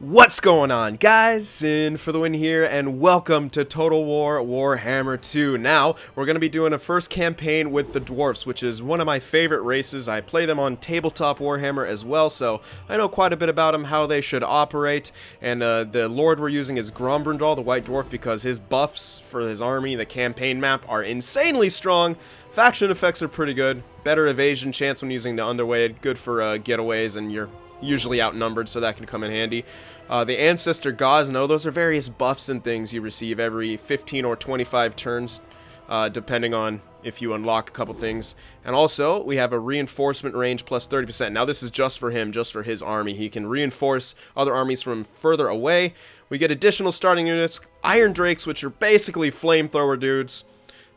What's going on, guys? CynFtWProductions here, and welcome to Total War Warhammer 2. Now, we're going to be doing a first campaign with the Dwarfs, which is one of my favorite races. I play them on Tabletop Warhammer as well, so I know quite a bit about them, how they should operate. And the Lord we're using is Grombrindal, the White Dwarf, because his buffs for his army, the campaign map, are insanely strong. Faction effects are pretty good. Better evasion chance when using the Underweight. Good for getaways, and you're usually outnumbered, so that can come in handy. The Ancestor Gods, no, those are various buffs and things you receive every 15 or 25 turns, depending on if you unlock a couple things. And also, we have a reinforcement range plus 30%. Now, this is just for him, just for his army. He can reinforce other armies from further away. We get additional starting units, Iron Drakes, which are basically flamethrower dudes.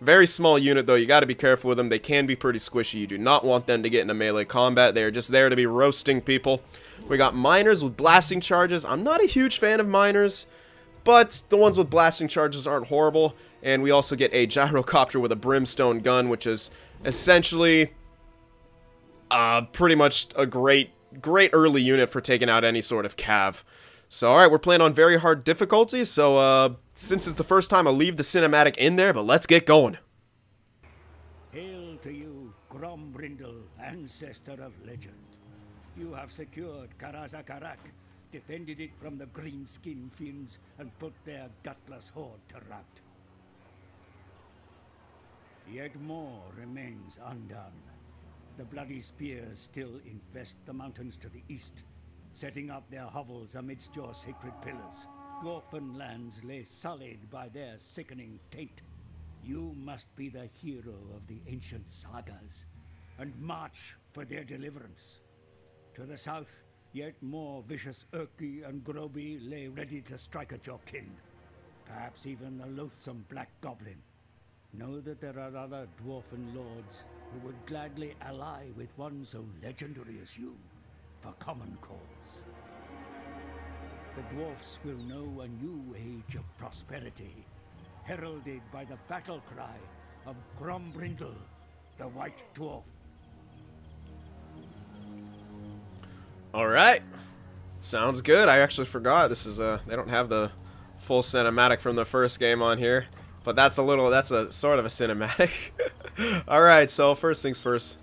Very small unit, though. You got to be careful with them. They can be pretty squishy. You do not want them to get into melee combat. They are just there to be roasting people. We got miners with blasting charges. I'm not a huge fan of miners, but the ones with blasting charges aren't horrible. And we also get a gyrocopter with a brimstone gun, which is essentially pretty much a great early unit for taking out any sort of cav. So, alright, we're playing on very hard difficulty, so, since it's the first time, I'll leave the cinematic in there, but let's get going. Hail to you, Grombrindal, ancestor of legend. You have secured Karazakarak, defended it from the greenskin fiends, and put their gutless horde to rout. Yet more remains undone. The bloody spears still infest the mountains to the east, setting up their hovels amidst your sacred pillars. Dwarfen lands lay sullied by their sickening taint. You must be the hero of the ancient sagas, and march for their deliverance. To the south, yet more vicious Urks and Grobbi lay ready to strike at your kin. Perhaps even the loathsome Black Goblin. Know that there are other Dwarfen lords who would gladly ally with one so legendary as you, for common cause. The Dwarfs will know a new age of prosperity, heralded by the battle cry of Grombrindal, the White Dwarf. Alright. Sounds good. I actually forgot. This is they don't have the full cinematic from the first game on here. But that's a sort of a cinematic. Alright, so first things first.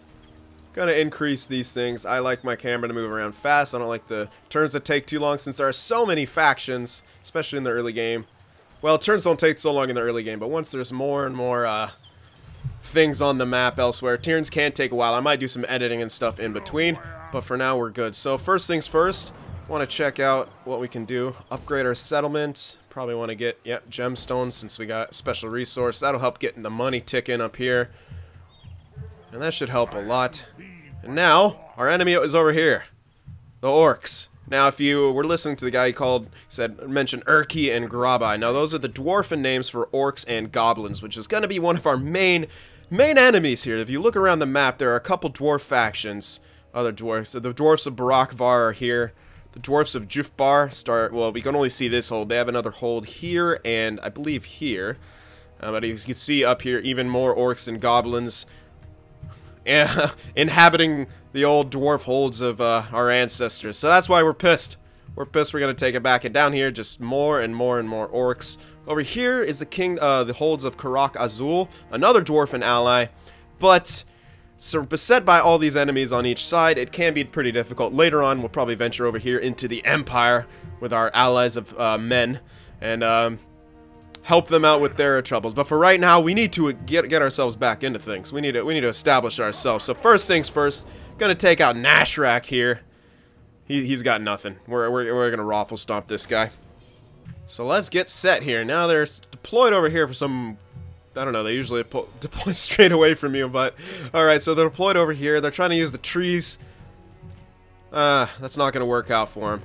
Gonna increase these things. I like my camera to move around fast. I don't like the turns that take too long since there are so many factions, especially in the early game. Well, turns don't take so long in the early game, but once there's more and more things on the map elsewhere, turns can take a while. I might do some editing and stuff in between, but for now we're good. So first things first, want to check out what we can do. Upgrade our settlement. Probably want to get, yep, gemstones since we got a special resource. That'll help getting the money ticking up here. And that should help a lot. And now, our enemy is over here. The Orcs. Now, if you were listening to the guy mentioned Urks and Grobbi. Now, those are the Dwarfen names for Orcs and Goblins, which is going to be one of our main enemies here. If you look around the map, there are a couple Dwarf factions. Other Dwarfs. The Dwarfs of Barakvar are here. The Dwarfs of Jufbar start, well, we can only see this hold. They have another hold here, and I believe here. But as you can see up here, even more Orcs and Goblins inhabiting the old dwarf holds of our ancestors. So that's why we're pissed. We're pissed we're going to take it back. And down here, just more and more and more orcs. Over here is the holds of Karak Azul, another dwarfen ally. But so beset by all these enemies on each side, it can be pretty difficult. Later on, we'll probably venture over here into the Empire with our allies of men. And help them out with their troubles. But for right now, we need to get ourselves back into things. We need to establish ourselves. So first things first, gonna take out Nashrak here. He's got nothing. We're gonna raffle stomp this guy. So let's get set here. Now they're deployed over here for some, I don't know, they usually deploy straight away from you, but alright, so they're deployed over here. They're trying to use the trees. That's not gonna work out for them.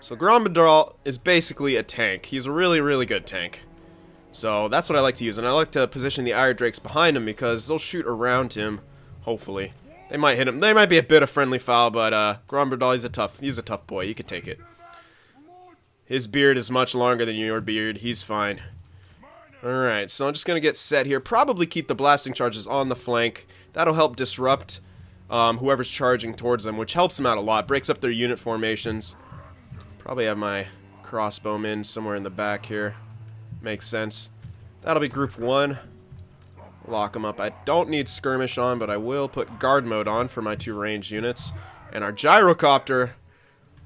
So Grombrindal is basically a tank. He's a really, really good tank. So that's what I like to use. And I like to position the Iron Drakes behind him because they'll shoot around him, hopefully. They might hit him. They might be a bit of friendly fire, but Grombrindal, he's a tough boy. You can take it. His beard is much longer than your beard. He's fine. Alright, so I'm just going to get set here. Probably keep the blasting charges on the flank. That'll help disrupt whoever's charging towards them, which helps them out a lot. Breaks up their unit formations. Probably have my crossbowmen somewhere in the back here. Makes sense. That'll be group 1. Lock them up. I don't need skirmish on, but I will put guard mode on for my 2 ranged units. And our gyrocopter.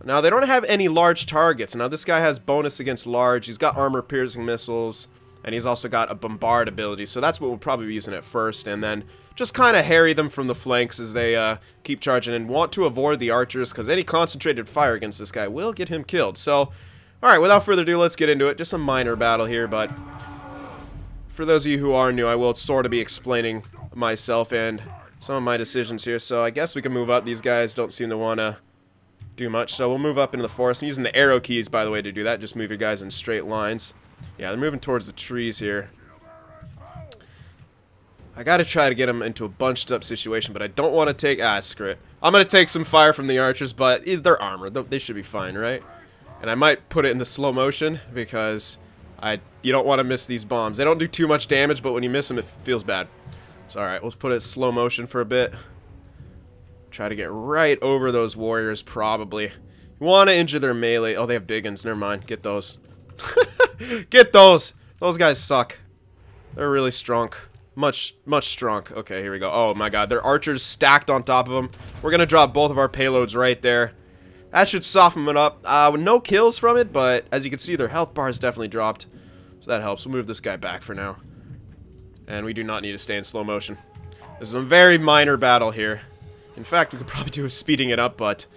Now, they don't have any large targets. Now, this guy has bonus against large. He's got armor-piercing missiles. And he's also got a bombard ability. So that's what we'll probably be using at first. And then just kind of harry them from the flanks as they keep charging. And want to avoid the archers, because any concentrated fire against this guy will get him killed. So, alright, without further ado, let's get into it. Just a minor battle here, but for those of you who are new, I will sort of be explaining myself and some of my decisions here. So I guess we can move up. These guys don't seem to want to do much, so we'll move up into the forest. I'm using the arrow keys, by the way, to do that. Just move your guys in straight lines. Yeah, they're moving towards the trees here. I gotta try to get them into a bunched up situation, but I don't want to take... screw it. I'm gonna take some fire from the archers, but they're armored. They should be fine, right? And I might put it in the slow motion, because you don't want to miss these bombs. They don't do too much damage, but when you miss them, it feels bad. So, alright, we'll put it in slow motion for a bit. Try to get right over those warriors, probably. You want to injure their melee. Oh, they have big ones. Never mind. Get those. Get those! Those guys suck. They're really strong. Much strong. Okay, here we go. Oh my god, their archers stacked on top of them. We're gonna drop both of our payloads right there. That should soften it up. No kills from it, but as you can see, their health bar is definitely dropped. So that helps. We'll move this guy back for now. And we do not need to stay in slow motion. This is a very minor battle here. In fact, we could probably do with speeding it up, but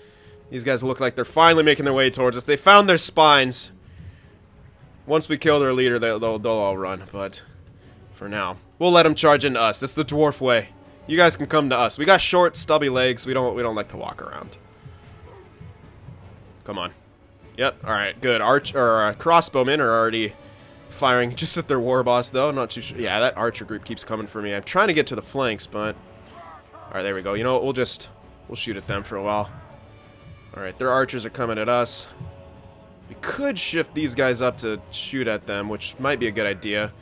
these guys look like they're finally making their way towards us. They found their spines. Once we kill their leader, they'll all run, but for now, we'll let them charge into us. That's the dwarf way. You guys can come to us. We got short, stubby legs. We don't like to walk around. Come on. Yep. All right. Good. Crossbowmen are already firing just at their war boss, though. I'm not too sure. Yeah, that archer group keeps coming for me. I'm trying to get to the flanks, but all right, there we go. You know what? We'll shoot at them for a while. All right, their archers are coming at us. We could shift these guys up to shoot at them, which might be a good idea.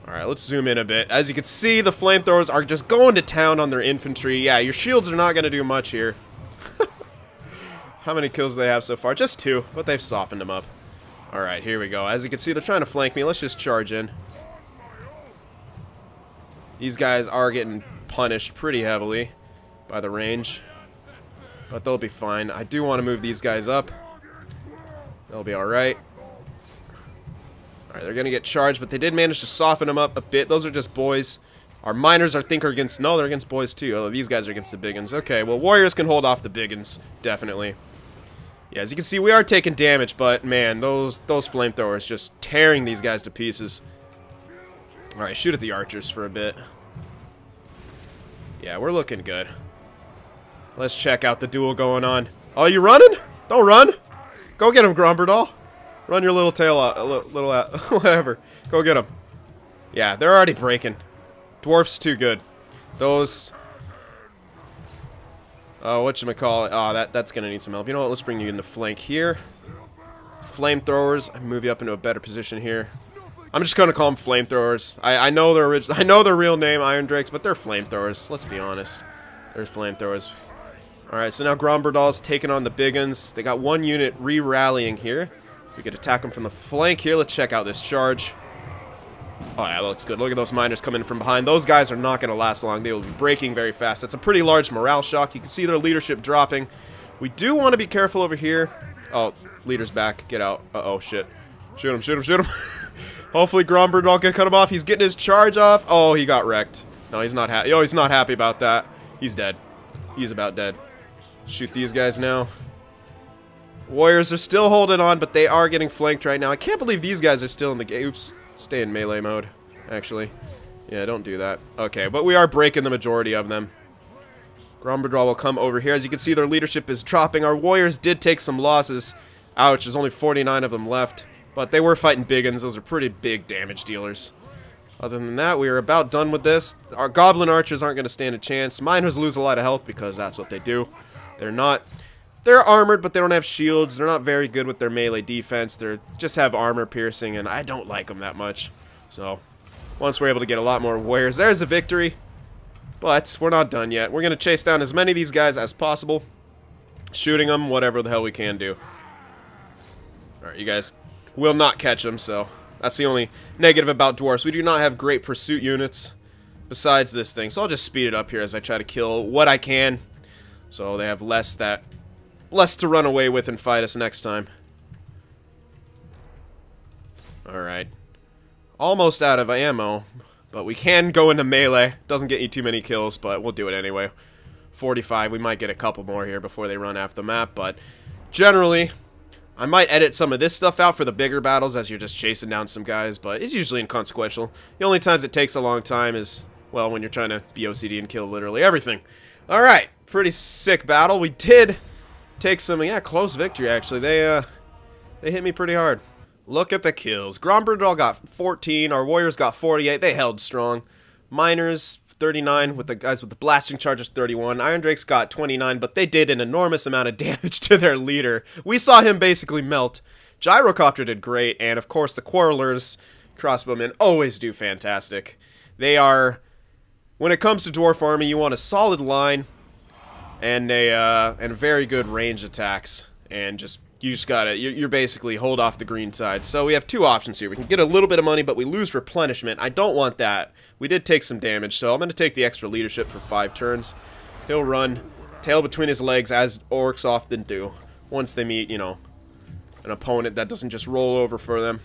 Alright, let's zoom in a bit. As you can see, the flamethrowers are just going to town on their infantry. Yeah, your shields are not going to do much here. How many kills do they have so far? Just 2, but they've softened them up. Alright, here we go. As you can see, they're trying to flank me. Let's just charge in. These guys are getting punished pretty heavily by the range, but they'll be fine. I do want to move these guys up. They'll be alright. Alright, they're going to get charged, but they did manage to soften them up a bit. Those are just boys. Our miners, I think, are against... No, they're against boys, too. Oh, these guys are against the big ones. Okay, well, warriors can hold off the big ones, definitely. Yeah, as you can see, we are taking damage, but, man, those flamethrowers just tearing these guys to pieces. Alright, shoot at the archers for a bit. Yeah, we're looking good. Let's check out the duel going on. Oh, you running? Don't run! Go get him, Gromberdal. Run your little tail out, whatever. Go get him. Yeah, they're already breaking. Dwarfs too good. Those. Oh, whatchamacallit? Oh, that's gonna need some help. You know what? Let's bring you into flank here. Flamethrowers. I move you up into a better position here. I'm just gonna call them flamethrowers. I know their original. I know their real name, Iron Drakes, but they're flamethrowers. Let's be honest. They're flamethrowers. Alright, so now Gromberdal's taking on the big uns. They got one unit re-rallying here. We could attack them from the flank here. Let's check out this charge. Oh yeah, that looks good. Look at those miners coming from behind. Those guys are not going to last long. They will be breaking very fast. That's a pretty large morale shock. You can see their leadership dropping. We do want to be careful over here. Oh, leader's back. Get out. Uh-oh, shit. Shoot him, shoot him, shoot him. Hopefully Gromberdal can cut him off. He's getting his charge off. Oh, he got wrecked. No, he's not happy. Oh, he's not happy about that. He's dead. He's about dead. Shoot these guys now. Warriors are still holding on, but they are getting flanked right now. I can't believe these guys are still in the game. Oops. Stay in melee mode, actually. Yeah, don't do that. Okay, but we are breaking the majority of them. Gromberdal will come over here. As you can see, their leadership is dropping. Our warriors did take some losses. Ouch, there's only 49 of them left. But they were fighting big uns. Those are pretty big damage dealers. Other than that, we are about done with this. Our goblin archers aren't going to stand a chance. Miners lose a lot of health because that's what they do. They're armored, but they don't have shields. They're not very good with their melee defense. They just have armor piercing, and I don't like them that much. So, once we're able to get a lot more warriors, there's a victory. But we're not done yet. We're going to chase down as many of these guys as possible. Shooting them, whatever the hell we can do. Alright, you guys will not catch them, so that's the only negative about Dwarfs. We do not have great pursuit units besides this thing, so I'll just speed it up here as I try to kill what I can, so they have less to run away with and fight us next time. Alright. Almost out of ammo, but we can go into melee. Doesn't get you too many kills, but we'll do it anyway. 45, we might get a couple more here before they run half the map, but generally, I might edit some of this stuff out for the bigger battles as you're just chasing down some guys, but it's usually inconsequential. The only times it takes a long time is, well, when you're trying to be OCD and kill literally everything. Alright, pretty sick battle. We did take some, yeah, close victory, actually. They hit me pretty hard. Look at the kills. Grombrindal got 14, our warriors got 48. They held strong. Miners, 39, with the guys with the blasting charges, 31. Iron Drakes got 29, but they did an enormous amount of damage to their leader. We saw him basically melt. Gyrocopter did great, and of course the Quarrelers, crossbowmen, always do fantastic. They are, when it comes to Dwarf Army, you want a solid line and very good range attacks, and you just gotta, you're basically hold off the green side. So we have two options here. We can get a little bit of money, but we lose replenishment. I don't want that. We did take some damage, so I'm going to take the extra leadership for 5 turns. He'll run, tail between his legs, as orcs often do, once they meet, you know, an opponent that doesn't just roll over for them.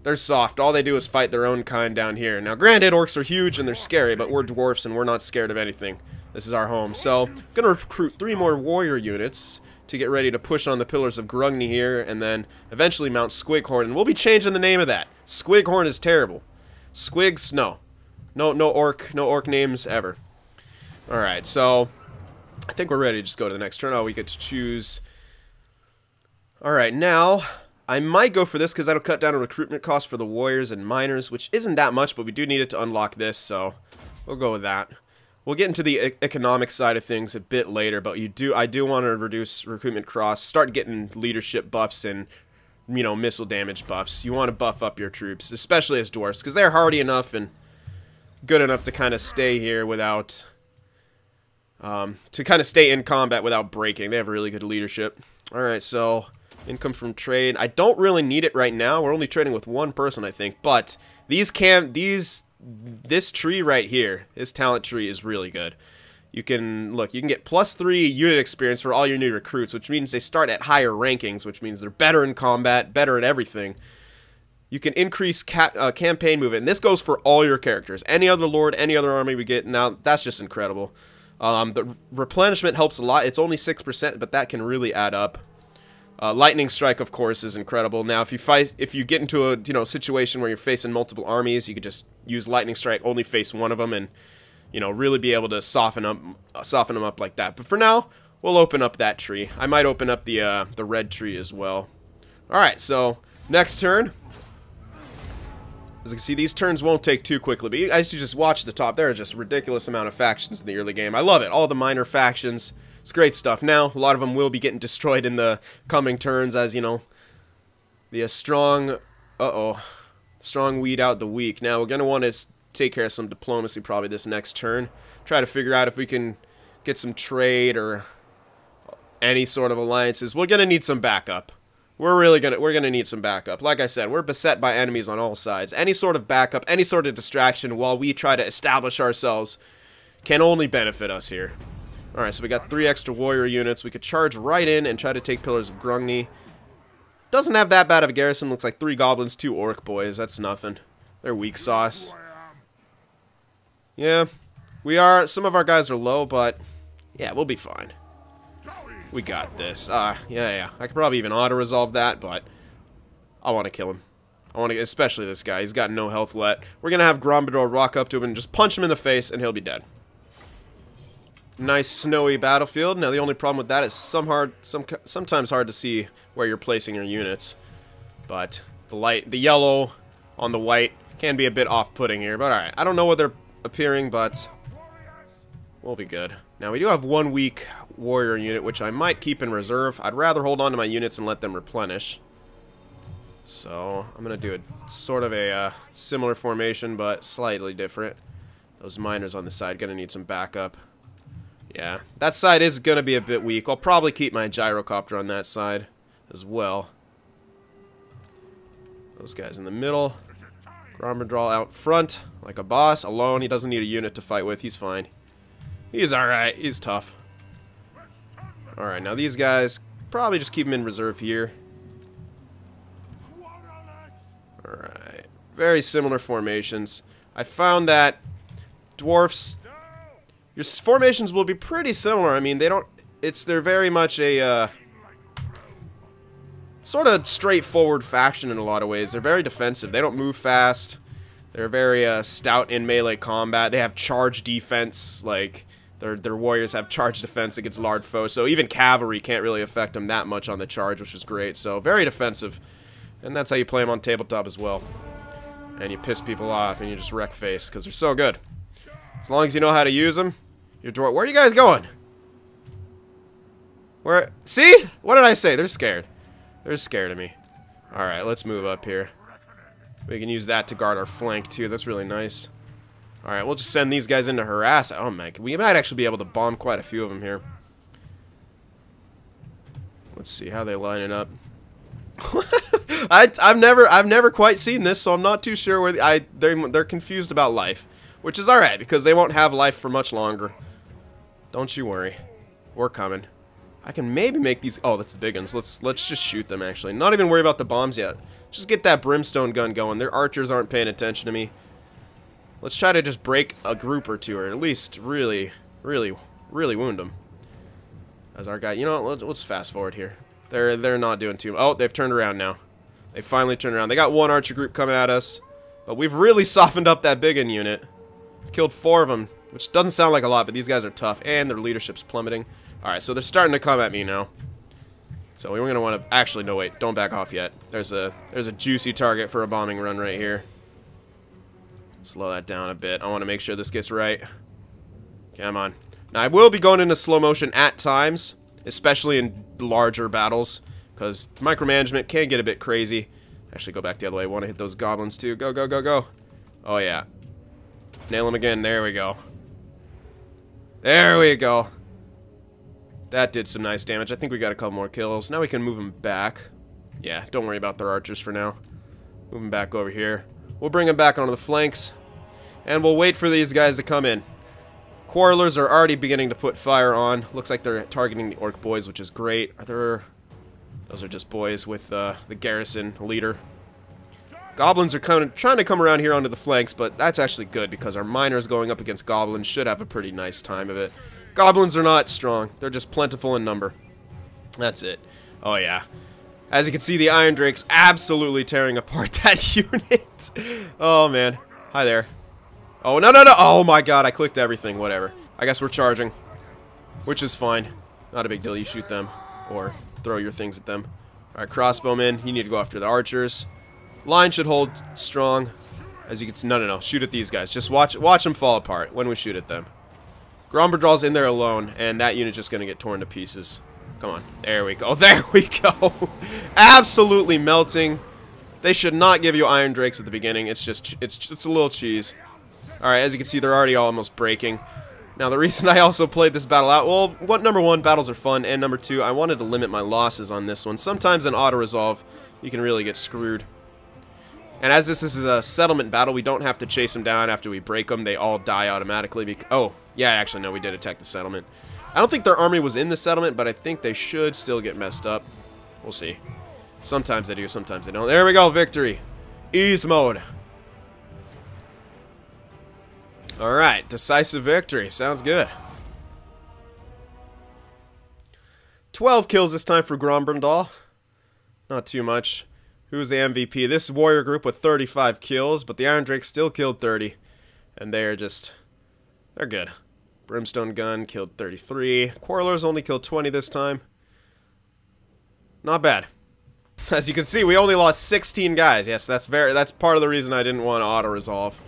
They're soft. All they do is fight their own kind down here. Now, granted, orcs are huge and they're scary, but we're dwarfs and we're not scared of anything. This is our home. So, I'm going to recruit 3 more warrior units to get ready to push on the Pillars of Grungni here, and then eventually mount Squighorn, and we'll be changing the name of that. Squighorn is terrible. Squigs, no orc names ever. Alright, so I think we're ready to just go to the next turn. Oh, we get to choose. Alright, now I might go for this because that'll cut down a recruitment cost for the warriors and miners, which isn't that much, but we do need it to unlock this, so we'll go with that. We'll get into the economic side of things a bit later, but I do want to reduce recruitment costs, start getting leadership buffs and, you know, missile damage buffs. You want to buff up your troops, especially as dwarfs, because they're hardy enough and good enough to kind of stay here without, to kind of stay in combat without breaking. They have really good leadership. Alright, so income from trade. I don't really need it right now. We're only trading with one person, I think, but this tree right here, this talent tree, is really good. You can get +3 unit experience for all your new recruits, which means they start at higher rankings, which means they're better in combat, better at everything. You can increase campaign movement, and this goes for all your characters. Any other lord, any other army we get, now that's just incredible. The replenishment helps a lot. It's only 6%, but that can really add up. Lightning Strike, of course, is incredible. Now, if you get into a situation where you're facing multiple armies, you could just use Lightning Strike, only face one of them, and really be able to soften them up like that. But for now, we'll open up that tree. I might open up the red tree as well. All right, so next turn. As you can see, these turns won't take too quickly, but as you just watch the top, there are just a ridiculous amount of factions in the early game. I love it. All the minor factions. It's great stuff. Now, a lot of them will be getting destroyed in the coming turns, as, the strong weed out the weak. Now, we're going to want to take care of some diplomacy probably this next turn. Try to figure out if we can get some trade or any sort of alliances. We're going to need some backup. We're gonna need some backup. Like I said, we're beset by enemies on all sides. Any sort of backup, any sort of distraction while we try to establish ourselves can only benefit us here. Alright, so we got 3 extra warrior units. We could charge right in and try to take Pillars of Grungni. Doesn't have that bad of a garrison. Looks like 3 goblins, 2 orc boys. That's nothing. They're weak sauce. Yeah, some of our guys are low, but yeah, we'll be fine. We got this. Yeah. I could probably even auto-resolve that, but I want to kill him. Especially this guy. He's got no health left. We're going to have Grombrindal rock up to him and just punch him in the face, and he'll be dead. Nice snowy battlefield. Now, the only problem with that is sometimes hard to see where you're placing your units. But the yellow on the white can be a bit off-putting here. But alright, I don't know where they're appearing, but we'll be good. Now, we do have 1 weak warrior unit, which I might keep in reserve. I'd rather hold on to my units and let them replenish. So, I'm going to do sort of a similar formation, but slightly different. Those miners on the side going to need some backup. Yeah, that side is going to be a bit weak. I'll probably keep my gyrocopter on that side as well. Those guys in the middle. Grombrindal out front, like a boss, alone. He doesn't need a unit to fight with. He's fine. He's alright. He's tough. Alright, now these guys, probably just keep them in reserve here. Alright. Very similar formations. I found that dwarfs, your formations will be pretty similar. I mean, they're very much a sort of straightforward faction in a lot of ways. They're very defensive. They don't move fast. They're very stout in melee combat. They have charge defense. Like their warriors have charge defense against large foes. So even cavalry can't really affect them that much on the charge, which is great. So very defensive, and that's how you play them on tabletop as well. And you piss people off, and you just wreck face because they're so good. As long as you know how to use them, your dwarf. Where are you guys going? Where? See? What did I say? They're scared. They're scared of me. Alright, let's move up here. We can use that to guard our flank, too. That's really nice. Alright, we'll just send these guys in to harass. Oh, man. We might actually be able to bomb quite a few of them here. Let's see how they lining up. I've never quite seen this, so I'm not too sure where they're confused about life, which is alright because they won't have life for much longer. Don't you worry. We're coming. I can maybe make these. Oh, that's the big ones. Let's just shoot them. Actually, not even worry about the bombs yet. Just get that brimstone gun going. Their archers aren't paying attention to me. Let's try to just break a group or two, or at least really wound them. As our guy, you know, let's fast forward here. They're not doing too much. Oh, they've turned around now. They finally turned around. They got one archer group coming at us, but we've really softened up that big one unit. Killed 4 of them, which doesn't sound like a lot, but these guys are tough, and their leadership's plummeting. Alright, so they're starting to come at me now. So we're gonna want to. Actually, no, wait, don't back off yet. There's a juicy target for a bombing run right here. Slow that down a bit. I want to make sure this gets right. Come on. Now I will be going into slow motion at times, especially in larger battles, because micromanagement can get a bit crazy. Actually, go back the other way. I want to hit those goblins too. Go, go, go, go. Oh yeah. Nail them again. There we go. There we go. That did some nice damage. I think we got a couple more kills. Now we can move them back. Yeah, don't worry about their archers for now. Move them back over here. We'll bring them back onto the flanks. And we'll wait for these guys to come in. Quarrelers are already beginning to put fire on. Looks like they're targeting the orc boys, which is great. Those are just boys with the garrison leader. Goblins are kind of trying to come around here onto the flanks, but that's actually good because our miners going up against goblins should have a pretty nice time of it. Goblins are not strong. They're just plentiful in number. That's it. Oh, yeah. As you can see, the Iron Drake's absolutely tearing apart that unit. Oh, man. Hi there. Oh, no, no, no. Oh, my God. I clicked everything. Whatever. I guess we're charging, which is fine. Not a big deal. You shoot them or throw your things at them. All right, crossbowmen. You need to go after the archers. Line should hold strong. As you can see. No, no, no. Shoot at these guys. Just watch them fall apart when we shoot at them. Grombrindal's in there alone, and that unit's just going to get torn to pieces. Come on. There we go. There we go. Absolutely melting. They should not give you Iron Drakes at the beginning. It's just, it's a little cheese. Alright, as you can see, they're already almost breaking. Now, the reason I also played this battle out, well, number 1, battles are fun, and number 2, I wanted to limit my losses on this one. Sometimes in auto-resolve, you can really get screwed. And as this is a settlement battle, we don't have to chase them down after we break them. They all die automatically. Oh, yeah, actually, no, we did attack the settlement. I don't think their army was in the settlement, but I think they should still get messed up. We'll see. Sometimes they do, sometimes they don't. There we go, victory. Ease mode. Alright, decisive victory. Sounds good. 12 kills this time for Grombrindal. Not too much. Who's the MVP? This warrior group with 35 kills, but the Iron Drake still killed 30. And they're good. Brimstone Gun killed 33. Quarrelers only killed 20 this time. Not bad. As you can see, we only lost 16 guys. Yes, that's part of the reason I didn't want to auto-resolve.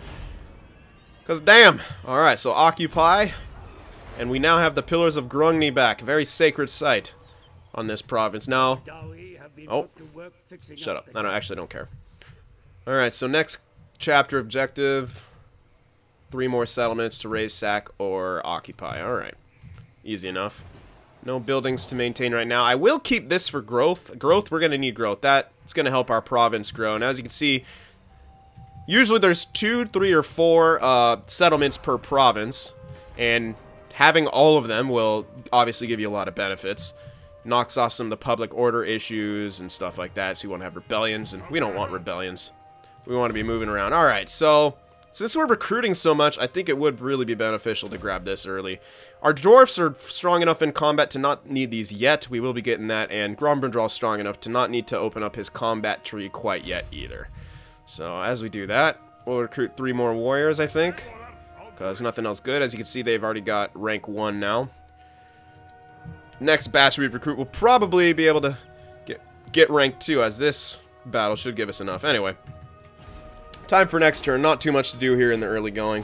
Because damn! Alright, so occupy. And we now have the Pillars of Grungni back. Very sacred site on this province. Now... Oh, shut up. I actually don't care. Alright, so next chapter objective. 3 more settlements to raise, sack, or occupy. Alright. Easy enough. No buildings to maintain right now. I will keep this for growth. Growth, we're going to need growth. That's going to help our province grow. And as you can see, usually there's 2, 3, or 4 settlements per province. And having all of them will obviously give you a lot of benefits. Knocks off some of the public order issues and stuff like that. So you won't have rebellions. And we don't want rebellions. We want to be moving around. Alright, so since we're recruiting so much, I think it would really be beneficial to grab this early. Our dwarfs are strong enough in combat to not need these yet. We will be getting that. And Grombrindal is strong enough to not need to open up his combat tree quite yet either. So as we do that, we'll recruit 3 more warriors, I think. Because nothing else good. As you can see, they've already got rank 1 now. Next batch we recruit will probably be able to get rank 2, as this battle should give us enough. Anyway, time for next turn. Not too much to do here in the early going.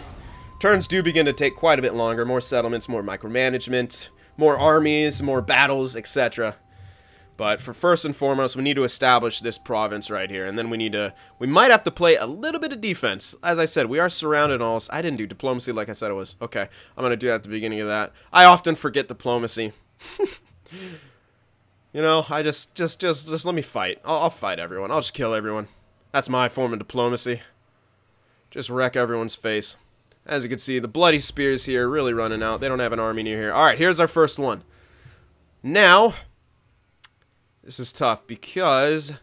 Turns do begin to take quite a bit longer. More settlements, more micromanagement, more armies, more battles, etc. But for first and foremost, we need to establish this province right here. And then we might have to play a little bit of defense. As I said, we are surrounded almost. I didn't do diplomacy like I said it was. Okay, I'm going to do that at the beginning of that. I often forget diplomacy. You know, I just let me fight. I'll fight everyone. I'll just kill everyone. That's my form of diplomacy. Just wreck everyone's face. As you can see, the bloody spears here really running out. They don't have an army near here. Alright, here's our first one. Now, this is tough because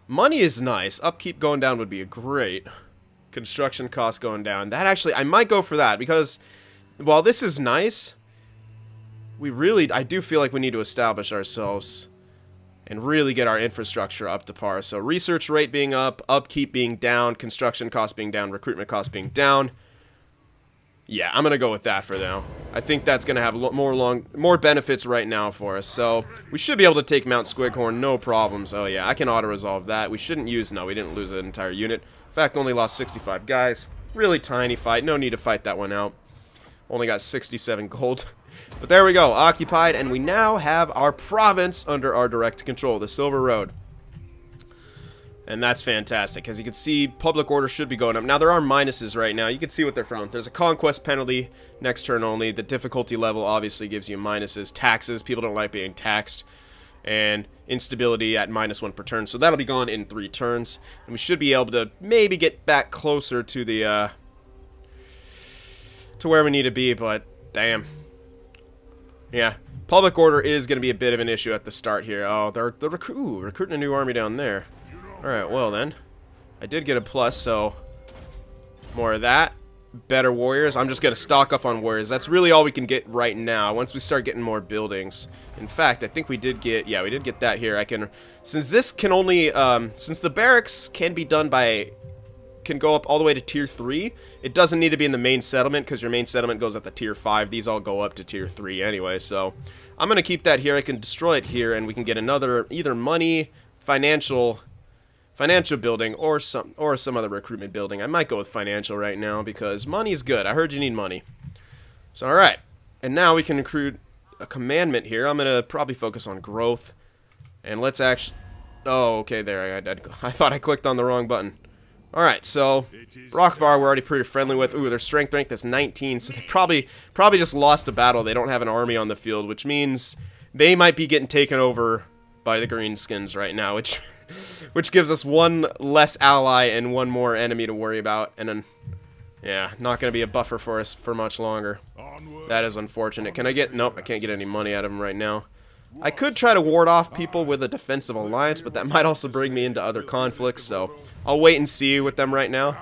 money is nice. Upkeep going down would be great. Construction costs going down. That actually, I might go for that because while this is nice, I do feel like we need to establish ourselves and really get our infrastructure up to par. So research rate being up, upkeep being down, construction costs being down, recruitment costs being down. Yeah, I'm going to go with that for now. I think that's going to have more benefits right now for us. So we should be able to take Mount Squighorn, no problems. Oh yeah, I can auto-resolve that. We shouldn't use, no, we didn't lose an entire unit. In fact, only lost 65 guys. Really tiny fight, no need to fight that one out. Only got 67 gold. But there we go, occupied, and we now have our province under our direct control, the Silver Road. And that's fantastic. As you can see, public order should be going up. Now, there are minuses right now. You can see what they're from. There's a conquest penalty, next turn only. The difficulty level obviously gives you minuses. Taxes, people don't like being taxed. And instability at -1 per turn. So that'll be gone in 3 turns. And we should be able to maybe get back closer to the, to where we need to be, but damn. Yeah, public order is going to be a bit of an issue at the start here. Oh, they're recruiting a new army down there. Alright, well then. I did get a plus, so more of that. Better warriors. I'm just going to stock up on warriors. That's really all we can get right now once we start getting more buildings. In fact, I think we did get, yeah, we did get that here. Since this can only, since the barracks can be done by, can go up all the way to tier 3, it doesn't need to be in the main settlement because your main settlement goes at the tier 5. These all go up to tier 3 anyway, so I'm going to keep that here. I can destroy it here and we can get another either money, financial building or some other recruitment building. I might go with financial right now because money is good. I heard you need money. So alright, and now we can recruit a commandment here. I'm going to probably focus on growth. And let's actually, oh okay, there, I thought I clicked on the wrong button. Alright, so Rockvar we're already pretty friendly with. Ooh, their strength rank is 19, so they probably just lost a battle. They don't have an army on the field, which means they might be getting taken over by the greenskins right now, which gives us one less ally and one more enemy to worry about. And then, yeah, not going to be a buffer for us for much longer. That is unfortunate. Can I get, nope, I can't get any money out of them right now. I could try to ward off people with a defensive alliance, but that might also bring me into other conflicts, so I'll wait and see with them right now.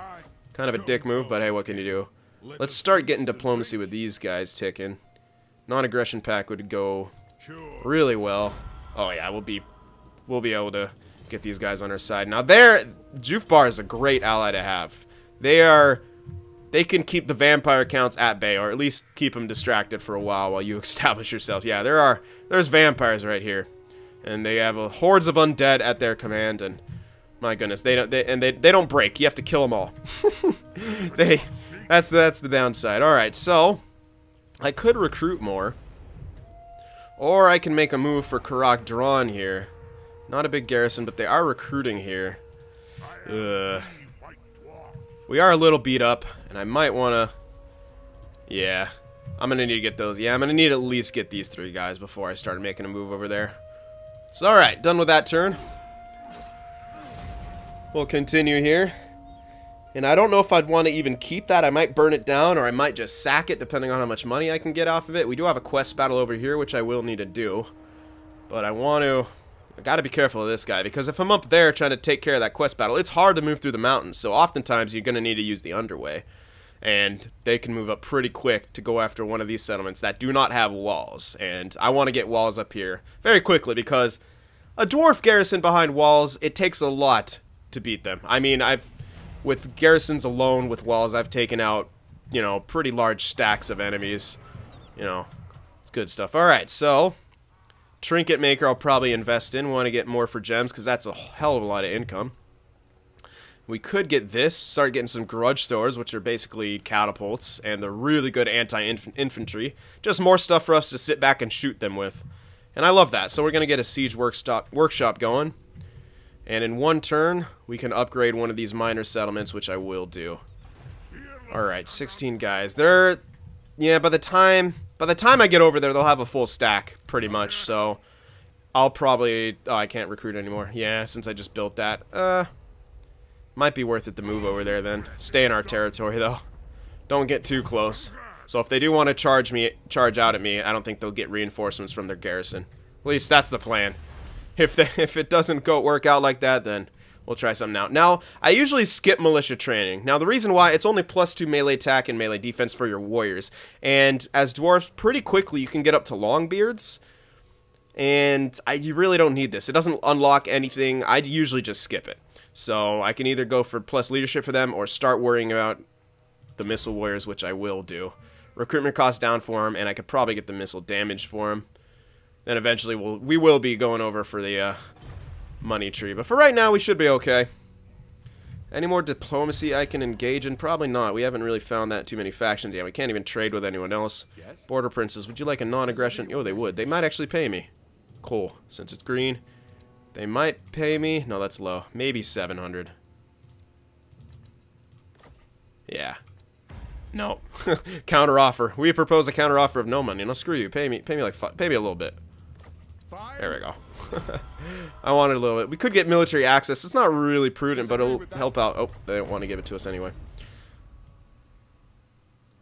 Kind of a dick move, but hey, what can you do? Let's start getting diplomacy with these guys ticking. Non-aggression pact would go really well. Oh yeah, we'll be able to get these guys on our side. Now Jufbar is a great ally to have. They can keep the vampire counts at bay, or at least keep them distracted for a while you establish yourself. Yeah, there's vampires right here, and they have hordes of undead at their command. And my goodness, they don't break. You have to kill them all. That's the downside. All right, so I could recruit more, or I can make a move for Karak Dran here. Not a big garrison, but they are recruiting here. Ugh. We are a little beat up, and I might want to... Yeah. I'm gonna need to get those. Yeah, I'm gonna need to at least get these 3 guys before I start making a move over there. So, alright, done with that turn. We'll continue here. And I don't know if I'd want to even keep that. I might burn it down, or I might just sack it, depending on how much money I can get off of it. We do have a quest battle over here, which I will need to do. But I gotta be careful of this guy, because if I'm up there trying to take care of that quest battle, it's hard to move through the mountains. So oftentimes you're gonna need to use the underway. And they can move up pretty quick to go after one of these settlements that do not have walls. And I want to get walls up here very quickly, because a dwarf garrison behind walls, it takes a lot to beat them. I mean, with garrisons alone with walls, I've taken out, you know, pretty large stacks of enemies. You know, it's good stuff. Alright, so trinket maker I'll probably invest in. Want to get more for gems, because that's a hell of a lot of income. We could get this, start getting some grudge throwers, which are basically catapults, and they're really good anti-infantry. Just more stuff for us to sit back and shoot them with. And I love that. So we're going to get a siege workshop going. And in 1 turn, we can upgrade one of these minor settlements, which I will do. Alright, 16 guys. Yeah, by the time I get over there, they'll have a full stack, pretty much. So I'll probably... Oh, I can't recruit anymore. Yeah, since I just built that. Might be worth it to move over there then. Stay in our territory, though. Don't get too close. So if they do want to charge out at me, I don't think they'll get reinforcements from their garrison. At least that's the plan. If it doesn't work out like that, then we'll try something out. Now, I usually skip militia training. Now, the reason why, it's only +2 melee attack and melee defense for your warriors. And as dwarves, pretty quickly you can get up to longbeards. And you really don't need this. It doesn't unlock anything. I usually just skip it. So I can either go for plus leadership for them, or start worrying about the missile warriors, which I will do. Recruitment cost down for them, and I could probably get the missile damage for them. Then eventually we will be going over for the money tree. But for right now, we should be okay. Any more diplomacy I can engage in? Probably not. We haven't really found that too many factions yet. We can't even trade with anyone else. Yes. Border princes, would you like a non-aggression? Oh, they would. They might actually pay me. Cool. Since it's green. They might pay me. No, that's low. Maybe 700. Yeah. No. Counter offer. We propose a counter offer of no money. No, screw you. Pay me a little bit. There we go. I wanted a little bit. We could get military access. It's not really prudent, but it'll help out. Oh, they don't want to give it to us anyway.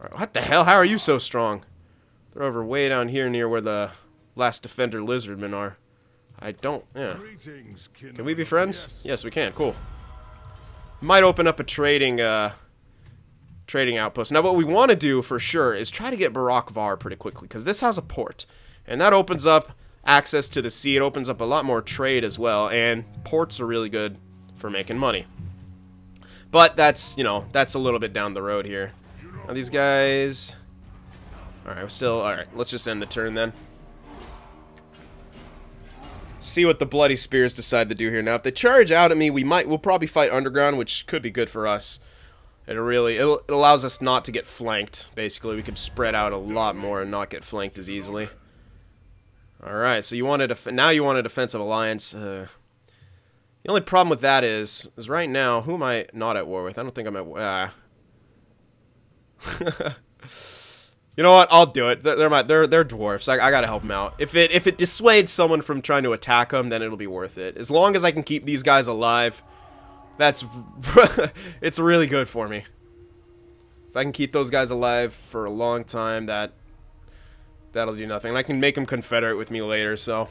All right, what the hell? How are you so strong? They're over way down here near where the last defender lizardmen are. I don't, yeah. Can we be friends? Yes, we can. Cool. Might open up a trading outpost. Now, what we want to do for sure is try to get Barak Var pretty quickly, because this has a port, and that opens up access to the sea. It opens up a lot more trade as well, and ports are really good for making money. But that's, you know, that's a little bit down the road here. Now, these guys... Alright, alright, let's just end the turn then. See what the Bloody Spears decide to do here. Now, if they charge out at me, we'll probably fight underground, which could be good for us. It allows us not to get flanked. Basically, we could spread out a lot more and not get flanked as easily. All right, so now you want a defensive alliance. The only problem with that is right now, who am I not at war with? I don't think I'm at war. You know what? I'll do it. They're dwarfs. I gotta help them out. If it dissuades someone from trying to attack them, then it'll be worth it. As long as I can keep these guys alive, it's really good for me. If I can keep those guys alive for a long time, that'll do nothing. And I can make them confederate with me later. So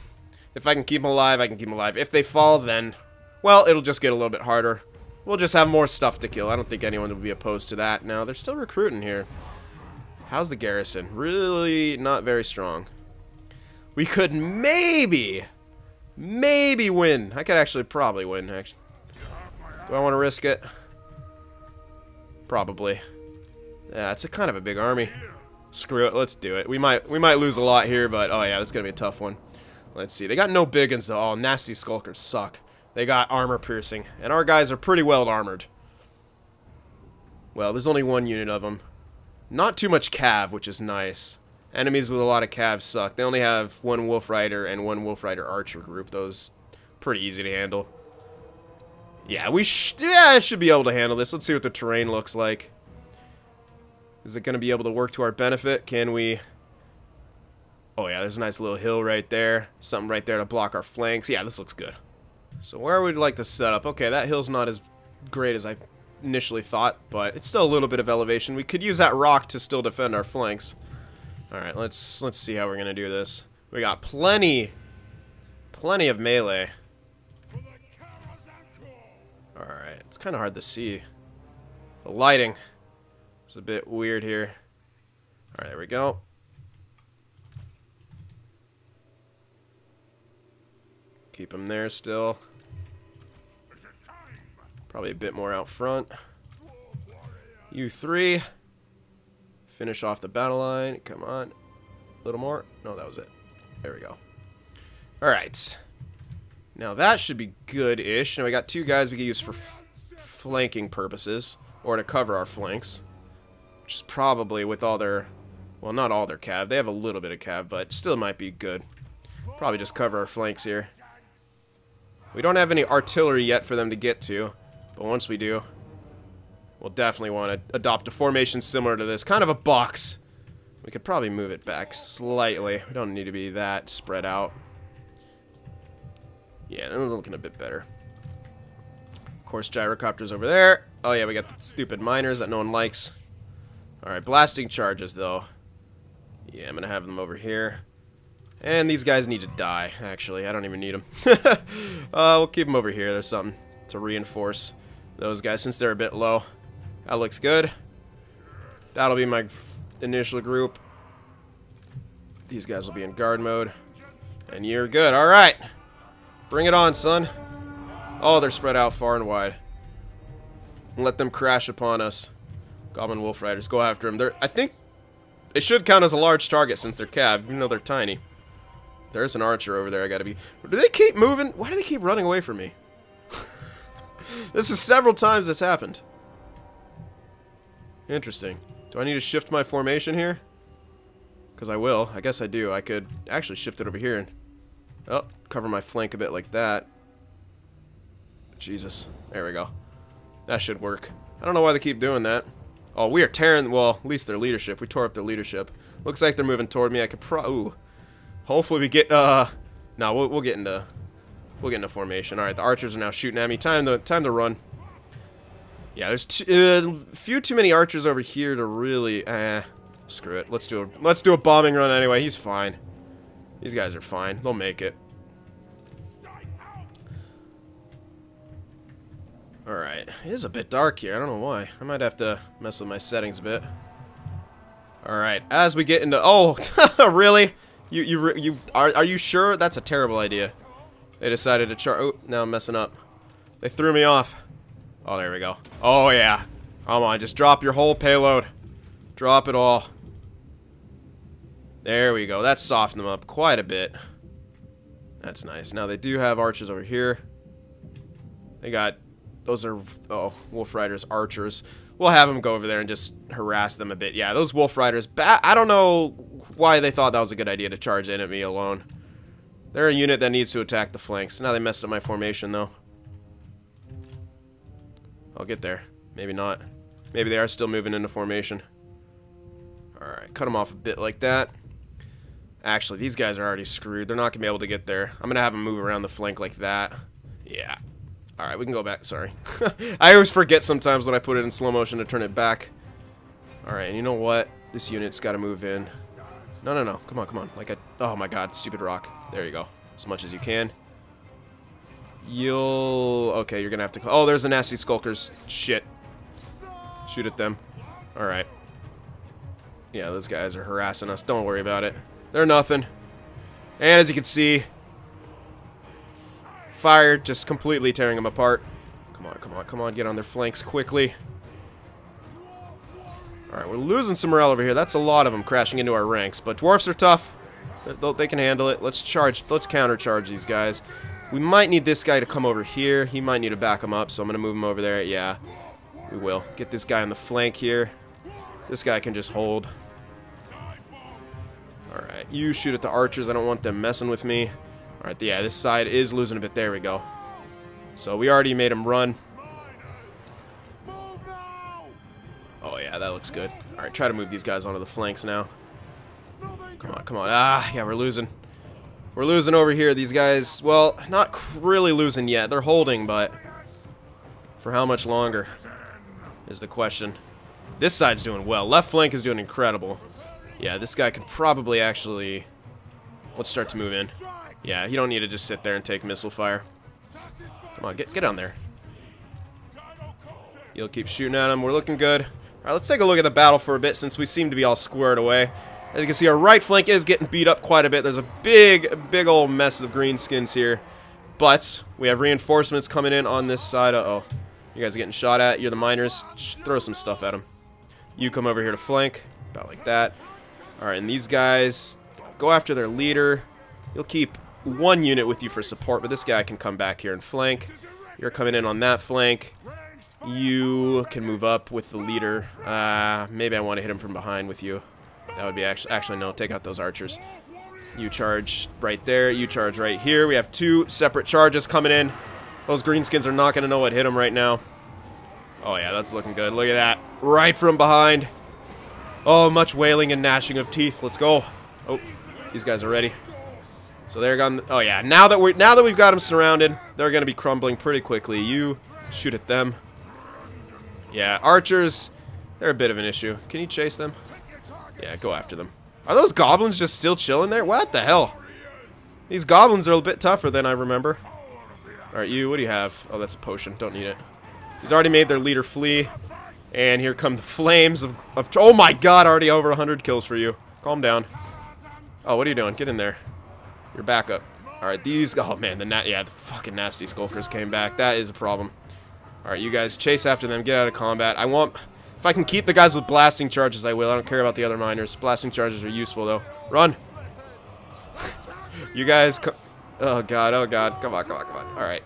if I can keep them alive, I can keep them alive. If they fall, then well, it'll just get a little bit harder. We'll just have more stuff to kill. I don't think anyone will be opposed to that. Now they're still recruiting here. How's the garrison? Really not very strong. We could maybe win. I could actually probably win, actually. Do I want to risk it? Probably. Yeah, it's kind of a big army. Screw it, let's do it. We might lose a lot here, but oh yeah, that's gonna be a tough one. Let's see. They got no big uns though. Oh, nasty skulkers suck. They got armor piercing, and our guys are pretty well armored. Well, there's only one unit of them. Not too much cav, which is nice. Enemies with a lot of cav suck. They only have one wolf rider and one wolf rider archer group. Those pretty easy to handle. Yeah, I should be able to handle this. Let's see what the terrain looks like. Is it going to be able to work to our benefit? Can we... Oh yeah, there's a nice little hill right there. Something right there to block our flanks. Yeah, this looks good. So where would we like to set up? Okay, that hill's not as great as I initially thought, but it's still a little bit of elevation. We could use that rock to still defend our flanks. Alright, let's see how we're going to do this. We got plenty of melee. Alright, it's kind of hard to see. The lighting is a bit weird here. Alright, there we go. Keep them there still. Probably a bit more out front. You three. Finish off the battle line. Come on. A little more. No, that was it. There we go. Alright. Now that should be good-ish. Now we got two guys we can use for flanking purposes. Or to cover our flanks. Which is probably with all their... Well, not all their cav. They have a little bit of cav, but still might be good. Probably just cover our flanks here. We don't have any artillery yet for them to get to. But once we do, we'll definitely want to adopt a formation similar to this. Kind of a box. We could probably move it back slightly. We don't need to be that spread out. Yeah, they're looking a bit better. Of course, gyrocopters over there. Oh yeah, we got the stupid miners that no one likes. Alright, blasting charges though. Yeah, I'm going to have them over here. And these guys need to die, actually. I don't even need them. We'll keep them over here. There's something to reinforce those guys since they're a bit low. That looks good. That'll be my initial group. These guys will be in guard mode. And you're good. Alright. Bring it on, son. Oh, they're spread out far and wide. Let them crash upon us. Goblin Wolf Riders, go after them. I think they should count as a large target since they're cav, even though they're tiny. There's an archer over there. I gotta be... Do they keep moving? Why do they keep running away from me? This is several times that's happened. Interesting. Do I need to shift my formation here? Because I will. I guess I do. I could actually shift it over here and... Oh, cover my flank a bit like that. Jesus. There we go. That should work. I don't know why they keep doing that. Oh, we are tearing... Well, at least their leadership. We tore up their leadership. Looks like they're moving toward me. I could ooh. Hopefully we get... No, we'll get into... We'll get into formation. Alright, the archers are now shooting at me. Time to run. Yeah, there's few too many archers over here to really... Screw it. Let's do a bombing run anyway. He's fine. These guys are fine. They'll make it. Alright. It is a bit dark here. I don't know why. I might have to mess with my settings a bit. Alright. As we get into... Oh! Really? Are you sure? That's a terrible idea. They decided to charge... Oh, now I'm messing up. They threw me off. Oh, there we go. Oh, yeah. Come on, just drop your whole payload. Drop it all. There we go. That softened them up quite a bit. That's nice. Now, they do have archers over here. They got... Those are... Oh, Wolf Riders, archers. We'll have them go over there and just harass them a bit. Yeah, those Wolf Riders... I don't know why they thought that was a good idea to charge in at me alone. They're a unit that needs to attack the flanks. Now they messed up my formation, though. I'll get there. Maybe not. Maybe they are still moving into formation. Alright, cut them off a bit like that. Actually, these guys are already screwed. They're not going to be able to get there. I'm going to have them move around the flank like that. Yeah. Alright, we can go back. Sorry. I always forget sometimes when I put it in slow motion to turn it back. Alright, and you know what? This unit's got to move in. No, no, no. Come on, come on. Oh my god, stupid rock. There you go. As much as you can. Okay, you're gonna have to... Oh, there's the nasty skulkers. Shit. Shoot at them. Alright. Yeah, those guys are harassing us. Don't worry about it. They're nothing. And as you can see... Fire just completely tearing them apart. Come on, come on, come on. Get on their flanks quickly. Alright, we're losing some morale over here. That's a lot of them crashing into our ranks. But dwarfs are tough. They can handle it. Let's countercharge these guys. We might need this guy to come over here. He might need to back him up, so I'm going to move him over there. Yeah, we will. Get this guy on the flank here. This guy can just hold. Alright, you shoot at the archers. I don't want them messing with me. Alright, yeah, this side is losing a bit. There we go. So we already made him run. Oh, yeah, that looks good. Alright. Alright, try to move these guys onto the flanks now. Come on, come on. Ah, yeah, we're losing. We're losing over here. These guys, well, not really losing yet. They're holding, but for how much longer is the question. This side's doing well. Left flank is doing incredible. Yeah, this guy can probably actually... Let's start to move in. Yeah, you don't need to just sit there and take missile fire. Come on, get on there. You'll keep shooting at him. We're looking good. Alright, let's take a look at the battle for a bit since we seem to be all squared away. As you can see, our right flank is getting beat up quite a bit. There's a big old mess of greenskins here. But we have reinforcements coming in on this side. Uh-oh. You guys are getting shot at. You're the miners. Just throw some stuff at them. You come over here to flank. About like that. Alright, and these guys go after their leader. You'll keep one unit with you for support, but this guy can come back here and flank. You're coming in on that flank. You can move up with the leader. Maybe I want to hit him from behind with you. That would be actually no, take out those archers. You charge right there. You charge right here. We have two separate charges coming in. Those greenskins are not going to know what hit them right now. Oh yeah, that's looking good. Look at that. Right from behind. Oh, much wailing and gnashing of teeth. Let's go. Oh, these guys are ready. So they're gone. Oh yeah, now that we've got them surrounded, they're going to be crumbling pretty quickly. You shoot at them. Yeah, archers, they're a bit of an issue. Can you chase them? Yeah, go after them. Are those goblins just still chilling there? What the hell? These goblins are a bit tougher than I remember. Alright, you, what do you have? Oh, that's a potion. Don't need it. He's already made their leader flee. And here come the flames of oh my god, already over 100 kills for you. Calm down. Oh, what are you doing? Get in there. You're back up. Alright, these... Oh, man, the fucking nasty skulkers came back. That is a problem. Alright, you guys, chase after them. Get out of combat. I want... If I can keep the guys with blasting charges, I will. I don't care about the other miners. Blasting charges are useful, though. Run! You guys... Oh, God. Oh, God. Come on, come on, come on. Alright.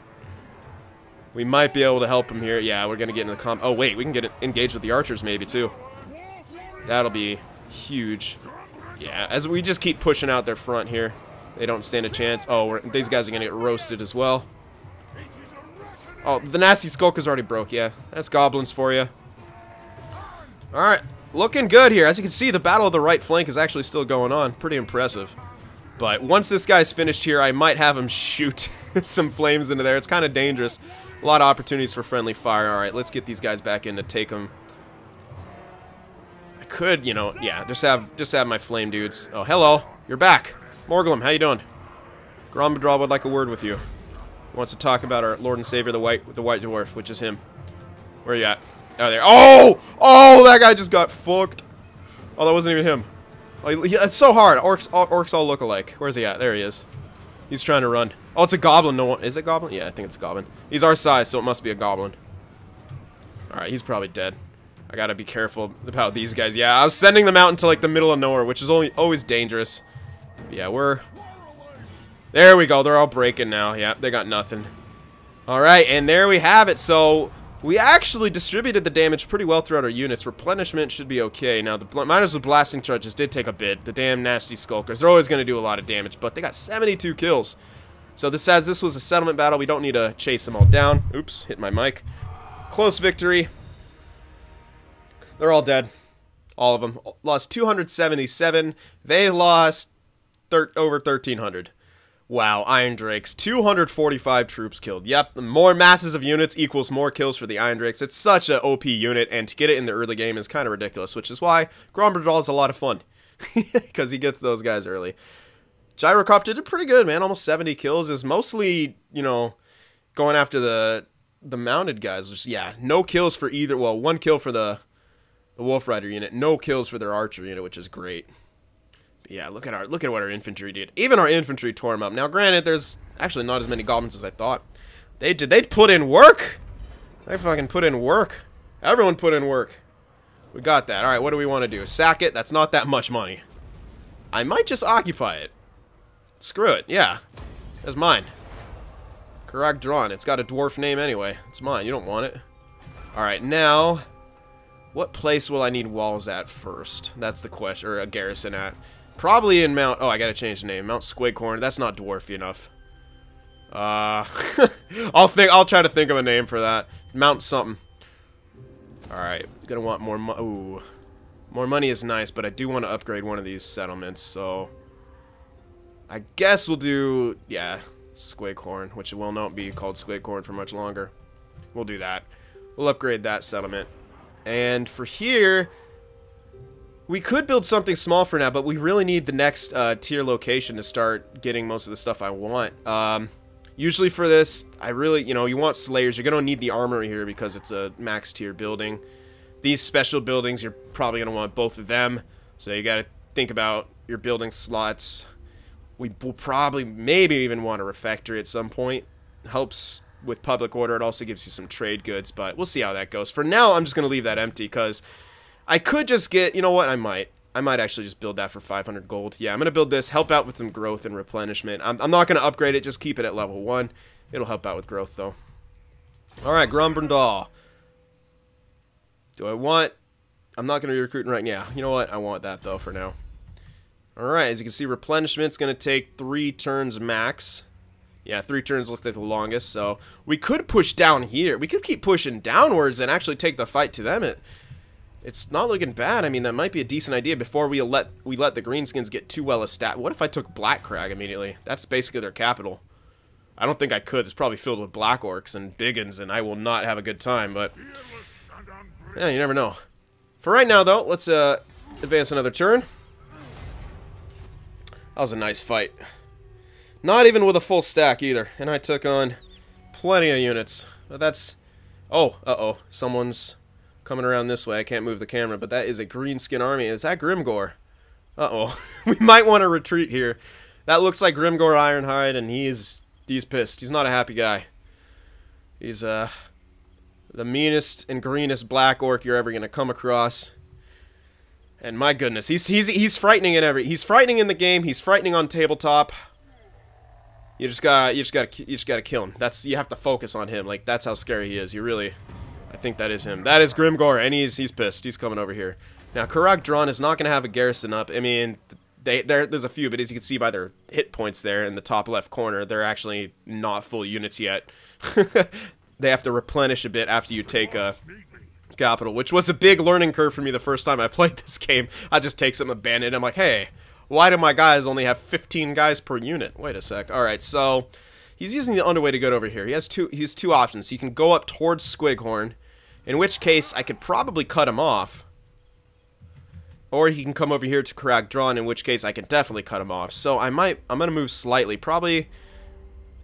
We might be able to help him here. Yeah, we're going to get into the Oh, wait. We can get engaged with the archers, maybe, too. That'll be huge. Yeah, as we just keep pushing out their front here. They don't stand a chance. Oh, these guys are going to get roasted as well. Oh, the nasty skulkers already broke. Yeah, that's goblins for you. Alright, looking good here. As you can see, the battle of the right flank is actually still going on. Pretty impressive. But once this guy's finished here, I might have him shoot some flames into there. It's kind of dangerous. A lot of opportunities for friendly fire. Alright, let's get these guys back in to take them. I could, you know, yeah, just have my flame dudes. Oh, hello. You're back. Morglum, how you doing? Grombadraw would like a word with you. He wants to talk about our Lord and Savior, the White Dwarf, which is him. Where are you at? Oh, there. Oh! Oh, that guy just got fucked. Oh, that wasn't even him. Oh, it's so hard. Orcs all look alike. Where's he at? There he is. He's trying to run. Oh, it's a goblin. No one. Is it goblin? Yeah, I think it's a goblin. He's our size, so it must be a goblin. Alright, he's probably dead. I gotta be careful about these guys. Yeah, I was sending them out into like the middle of nowhere, which is always dangerous. Yeah, we're... There we go. They're all breaking now. Yeah, they got nothing. Alright, and there we have it. So... We actually distributed the damage pretty well throughout our units. Replenishment should be okay. Now, the miners with blasting charges did take a bit. The damn nasty skulkers. They're always going to do a lot of damage, but they got 72 kills. So this says this was a settlement battle. We don't need to chase them all down. Oops, hit my mic. Close victory. They're all dead. All of them. Lost 277. They lost over 1,300. Wow, Iron Drakes. 245 troops killed. Yep, more masses of units equals more kills for the Iron Drakes. It's such an OP unit, and to get it in the early game is kind of ridiculous, which is why Grombadraw is a lot of fun. Because he gets those guys early. Gyrocopter did pretty good, man. Almost 70 kills. Is mostly, you know, going after the mounted guys. Just, yeah, no kills for either. Well, one kill for the Wolf Rider unit. No kills for their Archer unit, which is great. Yeah, look at what our infantry did. Even our infantry tore them up. Now, granted, there's actually not as many goblins as I thought. They put in work. They fucking put in work. Everyone put in work. We got that. All right, what do we want to do? Sack it? That's not that much money. I might just occupy it. Screw it. Yeah, that's mine. Correct drawn. It's got a dwarf name anyway. It's mine. You don't want it. All right, now, what place will I need walls at first? That's the question, or a garrison at. Probably in Mount... Oh, I gotta change the name. Mount Squighorn. That's not dwarfy enough. I'll try to think of a name for that. Mount something. Alright. Gonna want more... Ooh. More money is nice, but I do want to upgrade one of these settlements, so I guess we'll do, yeah, Squighorn, which will not be called Squighorn for much longer. We'll do that. We'll upgrade that settlement. And for here, we could build something small for now, but we really need the next tier location to start getting most of the stuff I want. Usually for this, I really, you know, you want Slayers. You're going to need the armory here because it's a max tier building. These special buildings, you're probably going to want both of them. So you got to think about your building slots. We will probably, maybe even want a refectory at some point. Helps with public order. It also gives you some trade goods, but we'll see how that goes. For now, I'm just going to leave that empty because I could just get, you know what, I might actually just build that for 500 gold. Yeah, I'm going to build this, help out with some growth and replenishment. I'm not going to upgrade it, just keep it at level 1. It'll help out with growth, though. Alright, Grombrandal. Do I want... I'm not going to be recruiting right now. You know what, I want that, though, for now. Alright, as you can see, replenishment's going to take 3 turns max. Yeah, 3 turns looks like the longest, so we could push down here. We could keep pushing downwards and actually take the fight to them. It's not looking bad. I mean, that might be a decent idea before we let the greenskins get too well established. What if I took Blackcrag immediately? That's basically their capital. I don't think I could. It's probably filled with black orcs and biggins, and I will not have a good time, but yeah, you never know. For right now, though, let's advance another turn. That was a nice fight. Not even with a full stack either, and I took on plenty of units. But that's... Oh, uh-oh. Someone's coming around this way. I can't move the camera, but that is a greenskin army. Is that Grimgor? Uh-oh. We might want to retreat here. That looks like Grimgor Ironhide, and he's pissed. He's not a happy guy. He's the meanest and greenest black orc you're ever gonna come across. And my goodness, he's frightening he's frightening in the game. He's frightening on tabletop. You just gotta kill him. You have to focus on him. Like, that's how scary he is. I think that is him. That is Grimgor, and he's pissed. He's coming over here. Now, Karag Dron is not gonna have a garrison up. I mean, there's a few, but as you can see by their hit points there in the top left corner, they're actually not full units yet. They have to replenish a bit after you take a capital, which was a big learning curve for me the first time I played this game. I just take some abandoned. I'm like, hey, why do my guys only have 15 guys per unit? Wait a sec. Alright, so he's using the underway to get over here. He has two options. He can go up towards Squighorn, in which case I could probably cut him off. Or he can come over here to Karag Dron, in which case I can definitely cut him off. So I'm gonna move slightly, probably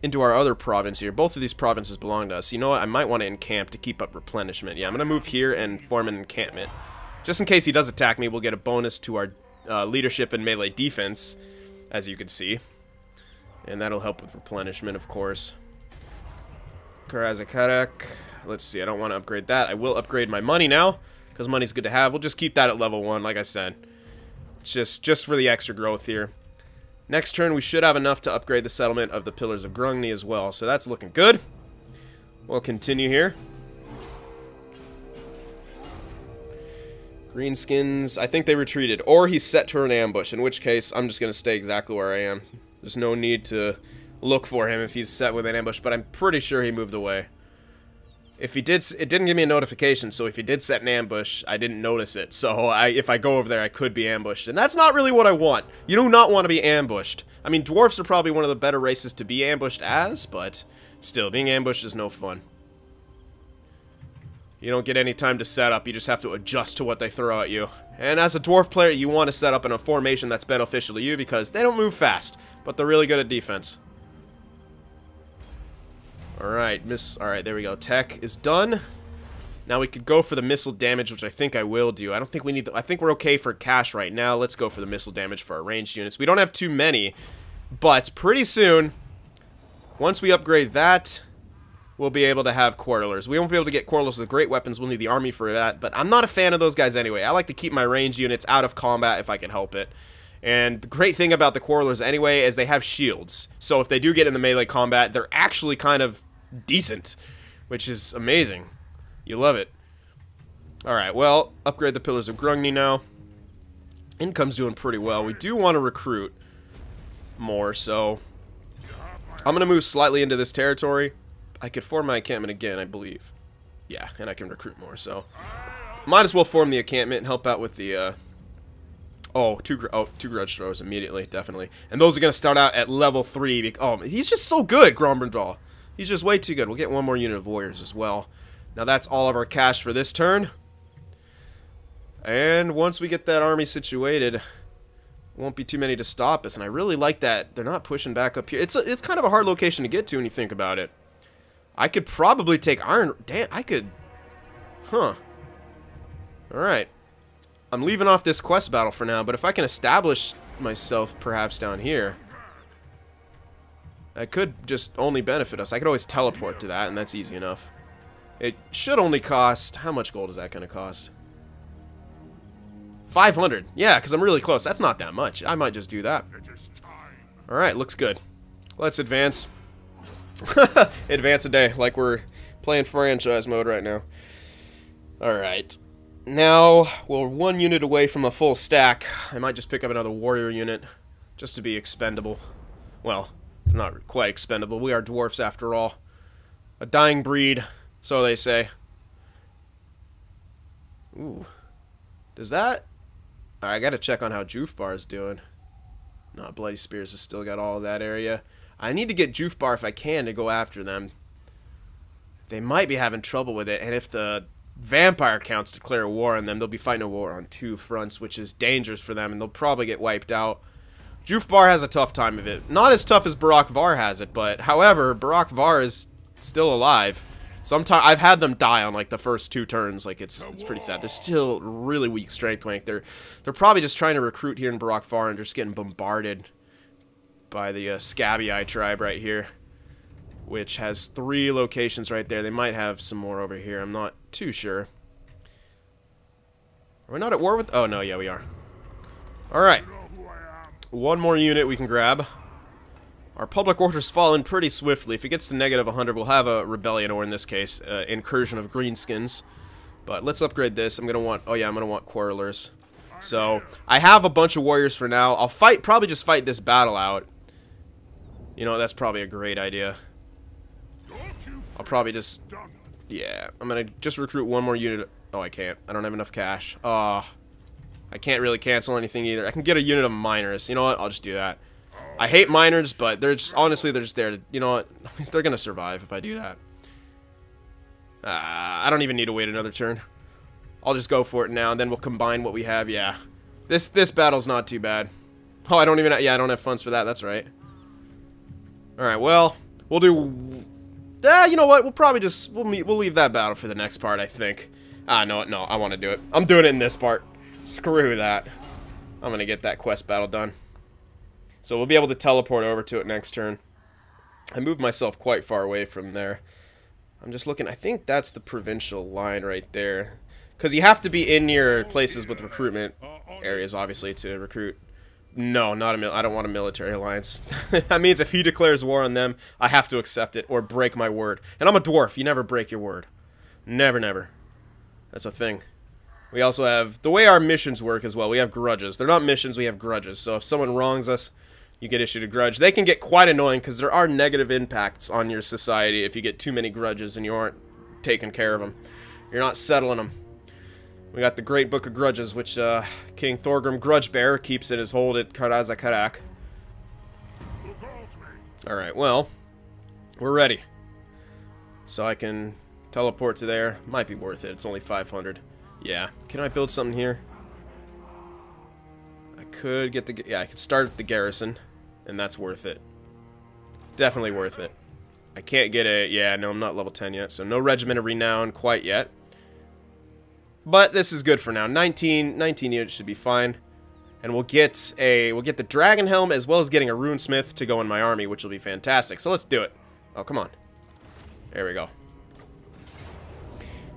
into our other province here. Both of these provinces belong to us. You know what? I might want to encamp to keep up replenishment. Yeah, I'm gonna move here and form an encampment. Just in case he does attack me, we'll get a bonus to our leadership and melee defense, as you can see. And that'll help with replenishment, of course. Karazakarak. Let's see, I don't want to upgrade that. I will upgrade my money now, because money's good to have. We'll just keep that at level 1, like I said. Just for the extra growth here. Next turn, we should have enough to upgrade the settlement of the Pillars of Grungni as well. So that's looking good. We'll continue here. Greenskins, I think they retreated. Or he's set to an ambush, in which case I'm just going to stay exactly where I am. There's no need to look for him if he's set with an ambush, but I'm pretty sure he moved away. If he did, it didn't give me a notification, so if he did set an ambush, I didn't notice it. So if I go over there, I could be ambushed. And that's not really what I want. You do not want to be ambushed. I mean, dwarfs are probably one of the better races to be ambushed as, but still, being ambushed is no fun. You don't get any time to set up, you just have to adjust to what they throw at you. And as a dwarf player, you want to set up in a formation that's beneficial to you because they don't move fast, but they're really good at defense. Alright, alright, there we go. Tech is done. Now we could go for the missile damage, which I think I will do. I don't think we need I think we're okay for cash right now. Let's go for the missile damage for our ranged units. We don't have too many, but pretty soon, once we upgrade that, we'll be able to have quarterlers. We won't be able to get quarterlers with great weapons. We'll need the army for that, but I'm not a fan of those guys anyway. I like to keep my ranged units out of combat if I can help it. And the great thing about the quarterlers anyway is they have shields. So if they do get in the melee combat, they're actually kind of decent, which is amazing. You love it. Alright, well, upgrade the Pillars of Grungni now. Income's doing pretty well. We do want to recruit more, so I'm going to move slightly into this territory. I could form my encampment again, I believe. Yeah, and I can recruit more, so Might as well form the encampment and help out with the, two grudge throws immediately, definitely. And those are going to start out at level 3. Oh, he's just so good, Grombrindal. He's just way too good. We'll get one more unit of warriors as well. Now that's all of our cash for this turn. And once we get that army situated, won't be too many to stop us. And I really like that they're not pushing back up here. It's kind of a hard location to get to when you think about it. I could probably take Iron... Damn, I could... Huh. Alright. I'm leaving off this quest battle for now, but if I can establish myself perhaps down here, that could just only benefit us. I could always teleport to that, and that's easy enough. It should only cost... How much gold is that going to cost? 500. Yeah, because I'm really close. That's not that much. I might just do that. Alright, looks good. Let's advance. Advance a day, like we're playing franchise mode right now. Alright. Now, we're 1 unit away from a full stack. I might just pick up another warrior unit, just to be expendable. Well, not quite expendable. We are dwarfs after all. A dying breed, so they say. Ooh. Does that... I gotta check on how Jufbar is doing. No, Bloody Spears has still got all of that area. I need to get Jufbar if I can to go after them. They might be having trouble with it, and if the vampire counts declare war on them, they'll be fighting a war on 2 fronts, which is dangerous for them, and they'll probably get wiped out. Jufbar has a tough time of it. Not as tough as Barak Var has it, but however, Barak Var is still alive. Sometimes I've had them die on like the first 2 turns. Like it's pretty sad. They're still really weak strength rank. They're probably just trying to recruit here in Barak Var and just getting bombarded by the Scabbii tribe right here, which has 3 locations right there. They might have some more over here. I'm not too sure. Are we not at war with... Oh, no, yeah, we are. Alright. 1 more unit we can grab. Our public order's fallen pretty swiftly. If it gets to negative 100, we'll have a rebellion, or in this case, incursion of greenskins. But let's upgrade this. I'm going to want... Oh, yeah, I'm going to want quarrelers. So, I have a bunch of warriors for now. I'll probably just fight this battle out. You know, that's probably a great idea. I'll probably just... Yeah, I'm going to just recruit 1 more unit. Oh, I can't. I don't have enough cash. I can't really cancel anything either. I can get a unit of miners. You know what? I'll just do that. I hate miners, but they're just... Honestly, they're just there to... You know what? They're going to survive if I do that. I don't even need to wait another turn. I'll just go for it now, and then we'll combine what we have. Yeah. This battle's not too bad. Oh, I don't even... Yeah, I don't have funds for that. That's right. Alright, well... We'll do... you know what? We'll probably just... We'll leave that battle for the next part, I think. No, I want to do it. I'm doing it in this part. Screw that. I'm going to get that quest battle done. So we'll be able to teleport over to it next turn. I moved myself quite far away from there. I'm just looking... I think that's the provincial line right there. Because you have to be in your places with recruitment areas, obviously, to recruit. No, not I don't want a military alliance. That means if he declares war on them, I have to accept it or break my word. And I'm a dwarf. You never break your word. Never, never. That's a thing. We also have... The way our missions work as well, we have grudges. They're not missions, we have grudges. So if someone wrongs us, you get issued a grudge. They can get quite annoying because there are negative impacts on your society if you get too many grudges and you aren't taking care of them. You're not settling them. We got the Great Book of Grudges, which King Thorgrim Grudgebearer keeps in his hold at Karazakarak. Alright, well, we're ready. So I can teleport to there. Might be worth it. It's only 500. Yeah. Can I build something here? I could get the... Yeah, I could start at the garrison, and that's worth it. Definitely worth it. I can't get a... Yeah, no, I'm not level 10 yet, so no Regiment of Renown quite yet. But this is good for now. 19 units should be fine. And we'll get the Dragon Helm as well as getting a Runesmith to go in my army, which will be fantastic. So let's do it. Oh, come on. There we go.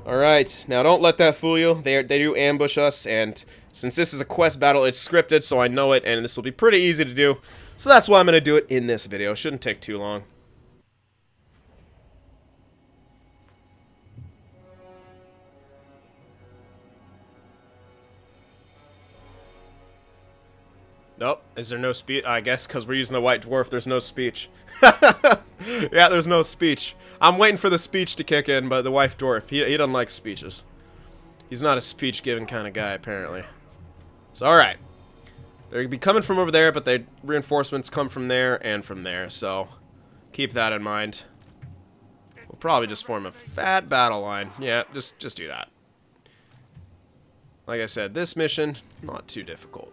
Alright, now don't let that fool you. They do ambush us, and since this is a quest battle, it's scripted, so I know it, and this will be pretty easy to do. So that's why I'm going to do it in this video. Shouldn't take too long. Nope. Is there no speech? I guess because we're using the White Dwarf, there's no speech. Yeah, there's no speech. I'm waiting for the speech to kick in, but the White Dwarf, he doesn't like speeches. He's not a speech-giving kind of guy, apparently. So, alright. They're going to be coming from over there, but the reinforcements come from there and from there, so keep that in mind. We'll probably just form a fat battle line. Yeah, just do that. Like I said, this mission, not too difficult.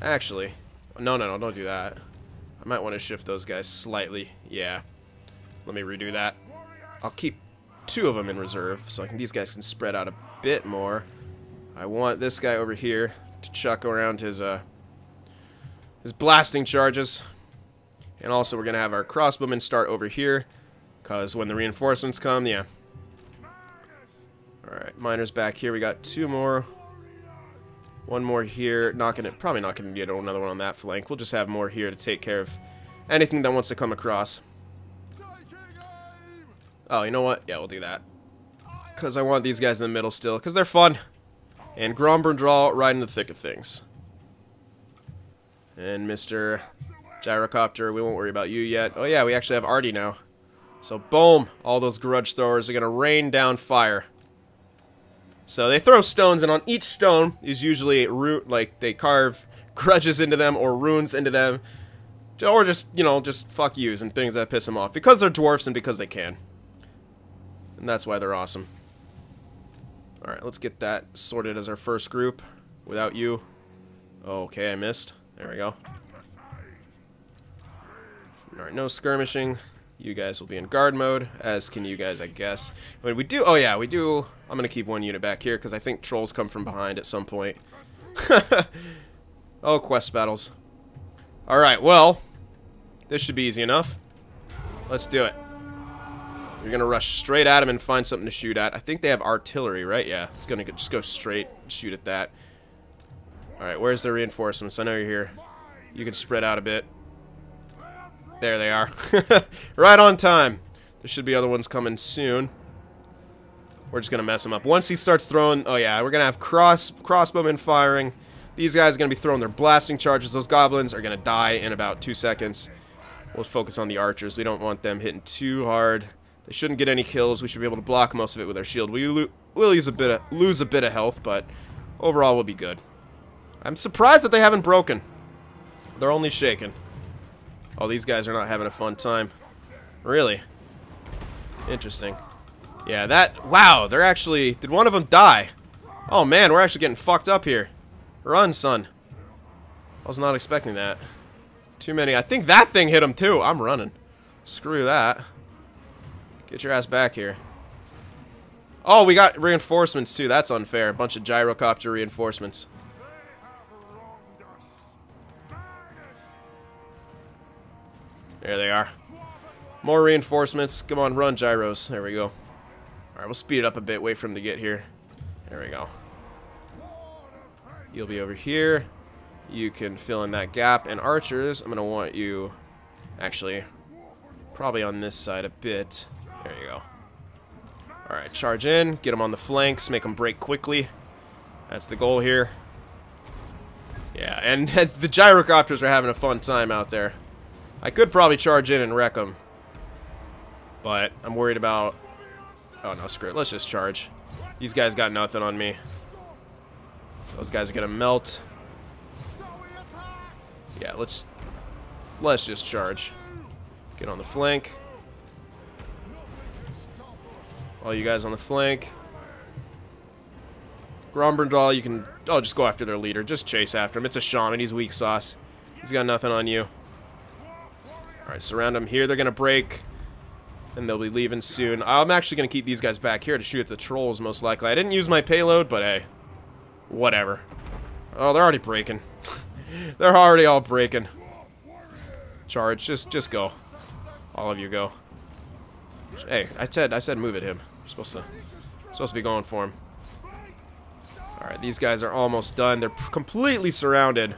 Actually, no, don't do that. I might want to shift those guys slightly. Yeah. Let me redo that. I'll keep 2 of them in reserve, so these guys can spread out a bit more. I want this guy over here to chuck around his blasting charges. And also we're going to have our crossbowmen start over here, because when the reinforcements come, yeah. Alright, miners back here. We got 2 more. 1 more here. Probably not going to get another one on that flank. We'll just have more here to take care of anything that wants to come across. Oh, you know what? Yeah, we'll do that. Because I want these guys in the middle still, because they're fun. And Grombrandral right in the thick of things. And Mr. Gyrocopter, we won't worry about you yet. Oh yeah, we actually have Artie now. So boom, all those grudge throwers are going to rain down fire. So they throw stones, and on each stone is usually like they carve grudges into them or runes into them. Or just, you know, just fuck yous and things that piss them off. Because they're dwarfs and because they can. And that's why they're awesome. Alright, let's get that sorted as our first group. Without you. Okay, I missed. There we go. Alright, no skirmishing. You guys will be in guard mode, as can you guys, I guess. When we do, oh yeah, we do. I'm gonna keep 1 unit back here because I think trolls come from behind at some point. Oh, quest battles. Alright, well, this should be easy enough. Let's do it. You're gonna rush straight at them and find something to shoot at. I think they have artillery, right? Yeah, it's gonna just go straight and shoot at that. Alright, where's the reinforcements? I know you're here. You can spread out a bit. There they are. Right on time. There should be other ones coming soon. We're just going to mess him up. Once he starts throwing... Oh, yeah. We're going to have crossbowmen firing. These guys are going to be throwing their blasting charges. Those goblins are going to die in about 2 seconds. We'll focus on the archers. We don't want them hitting too hard. They shouldn't get any kills. We should be able to block most of it with our shield. We'll lose a bit of health, but overall we'll be good. I'm surprised that they haven't broken. They're only shaken. Oh, these guys are not having a fun time. Really? Interesting. Yeah, that... Wow, they're actually... Did one of them die? Oh, man, we're actually getting fucked up here. Run, son. I was not expecting that. Too many. I think that thing hit him, too. I'm running. Screw that. Get your ass back here. Oh, we got reinforcements, too. That's unfair. A bunch of gyrocopter reinforcements. There they are. More reinforcements. Come on, run, gyros. There we go. Alright, we'll speed it up a bit. Wait for them to get here. There we go. You'll be over here. You can fill in that gap. And archers, I'm going to want you... Actually, probably on this side a bit. There you go. Alright, charge in. Get them on the flanks. Make them break quickly. That's the goal here. Yeah, and as the gyrocopters are having a fun time out there. I could probably charge in and wreck them. But I'm worried about... Oh, no, screw it. Let's just charge. These guys got nothing on me. Those guys are going to melt. Yeah, let's just charge. Get on the flank. All you guys on the flank. Grombrandral, you can... Oh, just go after their leader. Just chase after him. It's a shaman. He's weak sauce. He's got nothing on you. Alright, surround them here. They're going to break. And they'll be leaving soon. I'm actually going to keep these guys back here to shoot at the trolls, most likely. I didn't use my payload, but hey. Whatever. Oh, they're already breaking. They're already all breaking. Charge. Just go. All of you go. Hey, I said move at him. You're supposed to be going for him. Alright, these guys are almost done. They're completely surrounded.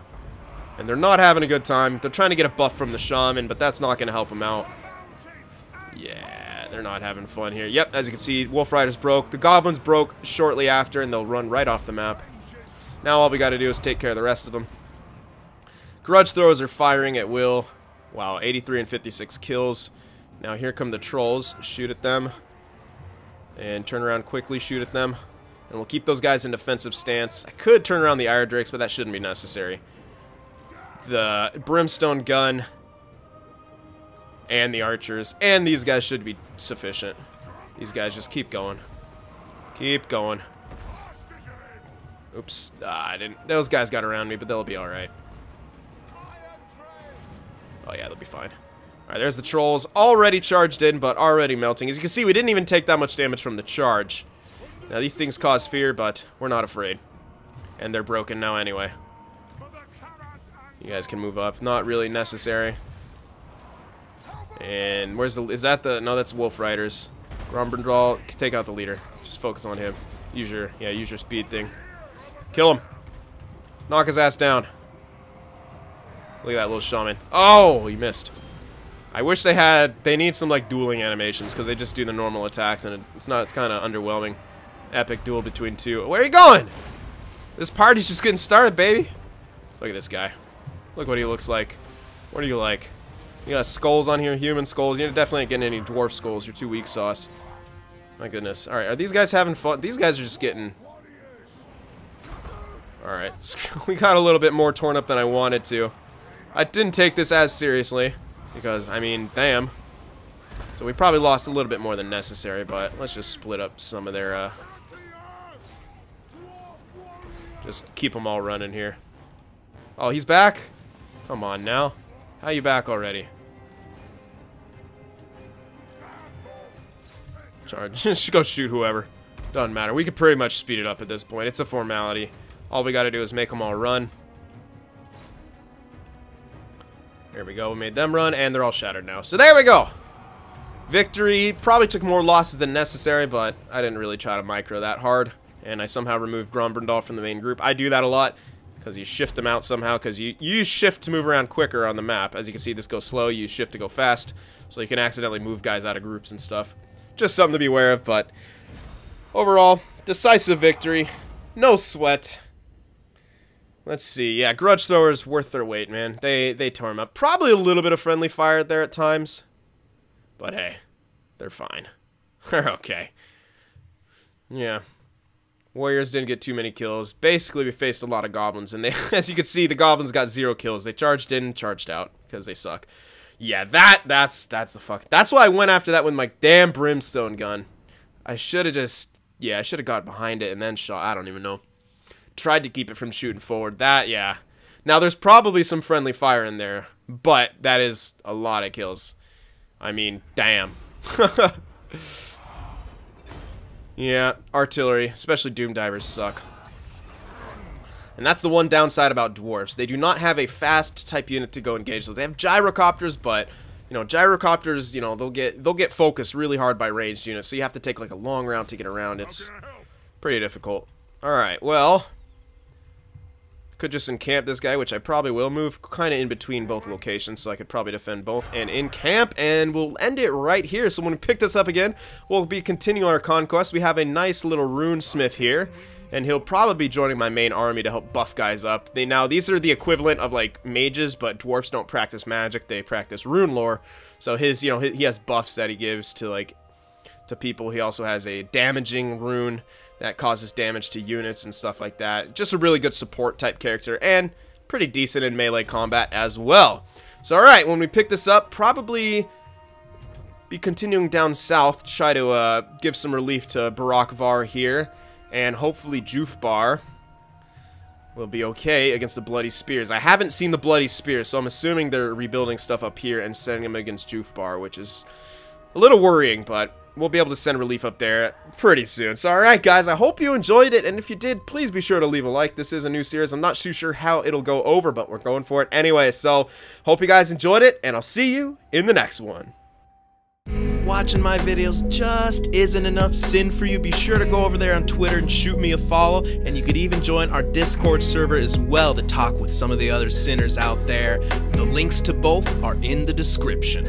And they're not having a good time. They're trying to get a buff from the shaman, but that's not going to help them out. Yeah, they're not having fun here. Yep, as you can see, Wolf Riders broke. The goblins broke shortly after, and they'll run right off the map. Now all we got to do is take care of the rest of them. Grudge throwers are firing at will. Wow, 83 and 56 kills. Now here come the trolls. Shoot at them. And turn around quickly, shoot at them. And we'll keep those guys in defensive stance. I could turn around the Ire Drakes, but that shouldn't be necessary. The Brimstone Gun and the Archers and these guys should be sufficient. These guys just keep going. Keep going. Oops. I didn't. Those guys got around me, but they'll be alright. Oh yeah, they'll be fine. Alright, there's the trolls. Already charged in, but already melting. As you can see, we didn't even take that much damage from the charge. Now, these things cause fear, but we're not afraid. And they're broken now anyway. You guys can move up. Not really necessary. And where's the... Is that the... No, that's Wolf Riders. Grombrindal, take out the leader. Just focus on him. Use your speed thing. Kill him. Knock his ass down. Look at that little shaman. Oh, he missed. I wish they had... They need some, like, dueling animations, because they just do the normal attacks, and it's kind of underwhelming. Epic duel between two. Where are you going? This party's just getting started, baby. Look at this guy. Look what he looks like. What are you like? You got skulls on here, human skulls. You're definitely not getting any dwarf skulls. You're too weak sauce. My goodness. Alright, are these guys having fun? These guys are just getting... Alright. We got a little bit more torn up than I wanted to. I didn't take this as seriously. Because, I mean, damn. So we probably lost a little bit more than necessary, but let's just split up some of their, just keep them all running here. Oh, he's back? Come on now. How you back already? Charge. Just go shoot whoever. Doesn't matter. We could pretty much speed it up at this point. It's a formality. All we gotta do is make them all run. There we go. We made them run, and they're all shattered now. So there we go. Victory. Probably took more losses than necessary, but I didn't really try to micro that hard. And I somehow removed Grombrindal from the main group. I do that a lot, because you shift them out somehow, because you use shift to move around quicker on the map. As you can see, this goes slow. You use shift to go fast, so you can accidentally move guys out of groups and stuff. Just something to be aware of, but overall, decisive victory. No sweat. Let's see. Yeah, Grudge Throwers worth their weight, man. They tore him up. Probably a little bit of friendly fire there at times. But hey, they're fine. They're okay. Yeah. Warriors didn't get too many kills. Basically, we faced a lot of goblins, and they, as you can see, the goblins got 0 kills. They charged in, charged out, because they suck. Yeah, that's the fuck. That's why I went after that with my damn brimstone gun. I should have just, yeah, I should have got behind it and then shot. I don't even know. Tried to keep it from shooting forward. That, yeah. Now, there's probably some friendly fire in there, but that is a lot of kills. I mean, damn. Yeah, artillery, especially Doom Divers, suck. And that's the one downside about Dwarfs. They do not have a fast type unit to go engage. So they have gyrocopters, but you know, gyrocopters, you know, they'll get focused really hard by ranged units. So you have to take like a long route to get around. It's pretty difficult. All right, well, could just encamp this guy, which I probably will. Move kind of in between both locations, so I could probably defend both and encamp, and we'll end it right here. So when we pick this up again, we'll be continuing our conquest. We have a nice little rune smith here, and he'll probably be joining my main army to help buff guys up. Now, these are the equivalent of like mages, but dwarfs don't practice magic; they practice rune lore. So his, you know, he has buffs that he gives to people. He also has a damaging rune that causes damage to units and stuff like that. Just a really good support type character, and pretty decent in melee combat as well. So alright, when we pick this up, probably be continuing down south, try to give some relief to Barakvar here, and hopefully Jufbar will be okay against the Bloody Spears. I haven't seen the Bloody Spears, so I'm assuming they're rebuilding stuff up here and sending them against Jufbar, which is a little worrying, but we'll be able to send relief up there pretty soon. So, alright, guys, I hope you enjoyed it, and if you did, please be sure to leave a like. This is a new series. I'm not too sure how it'll go over, but we're going for it anyway. So, hope you guys enjoyed it, and I'll see you in the next one. If watching my videos just isn't enough sin for you, be sure to go over there on Twitter and shoot me a follow, and you could even join our Discord server as well to talk with some of the other sinners out there. The links to both are in the description.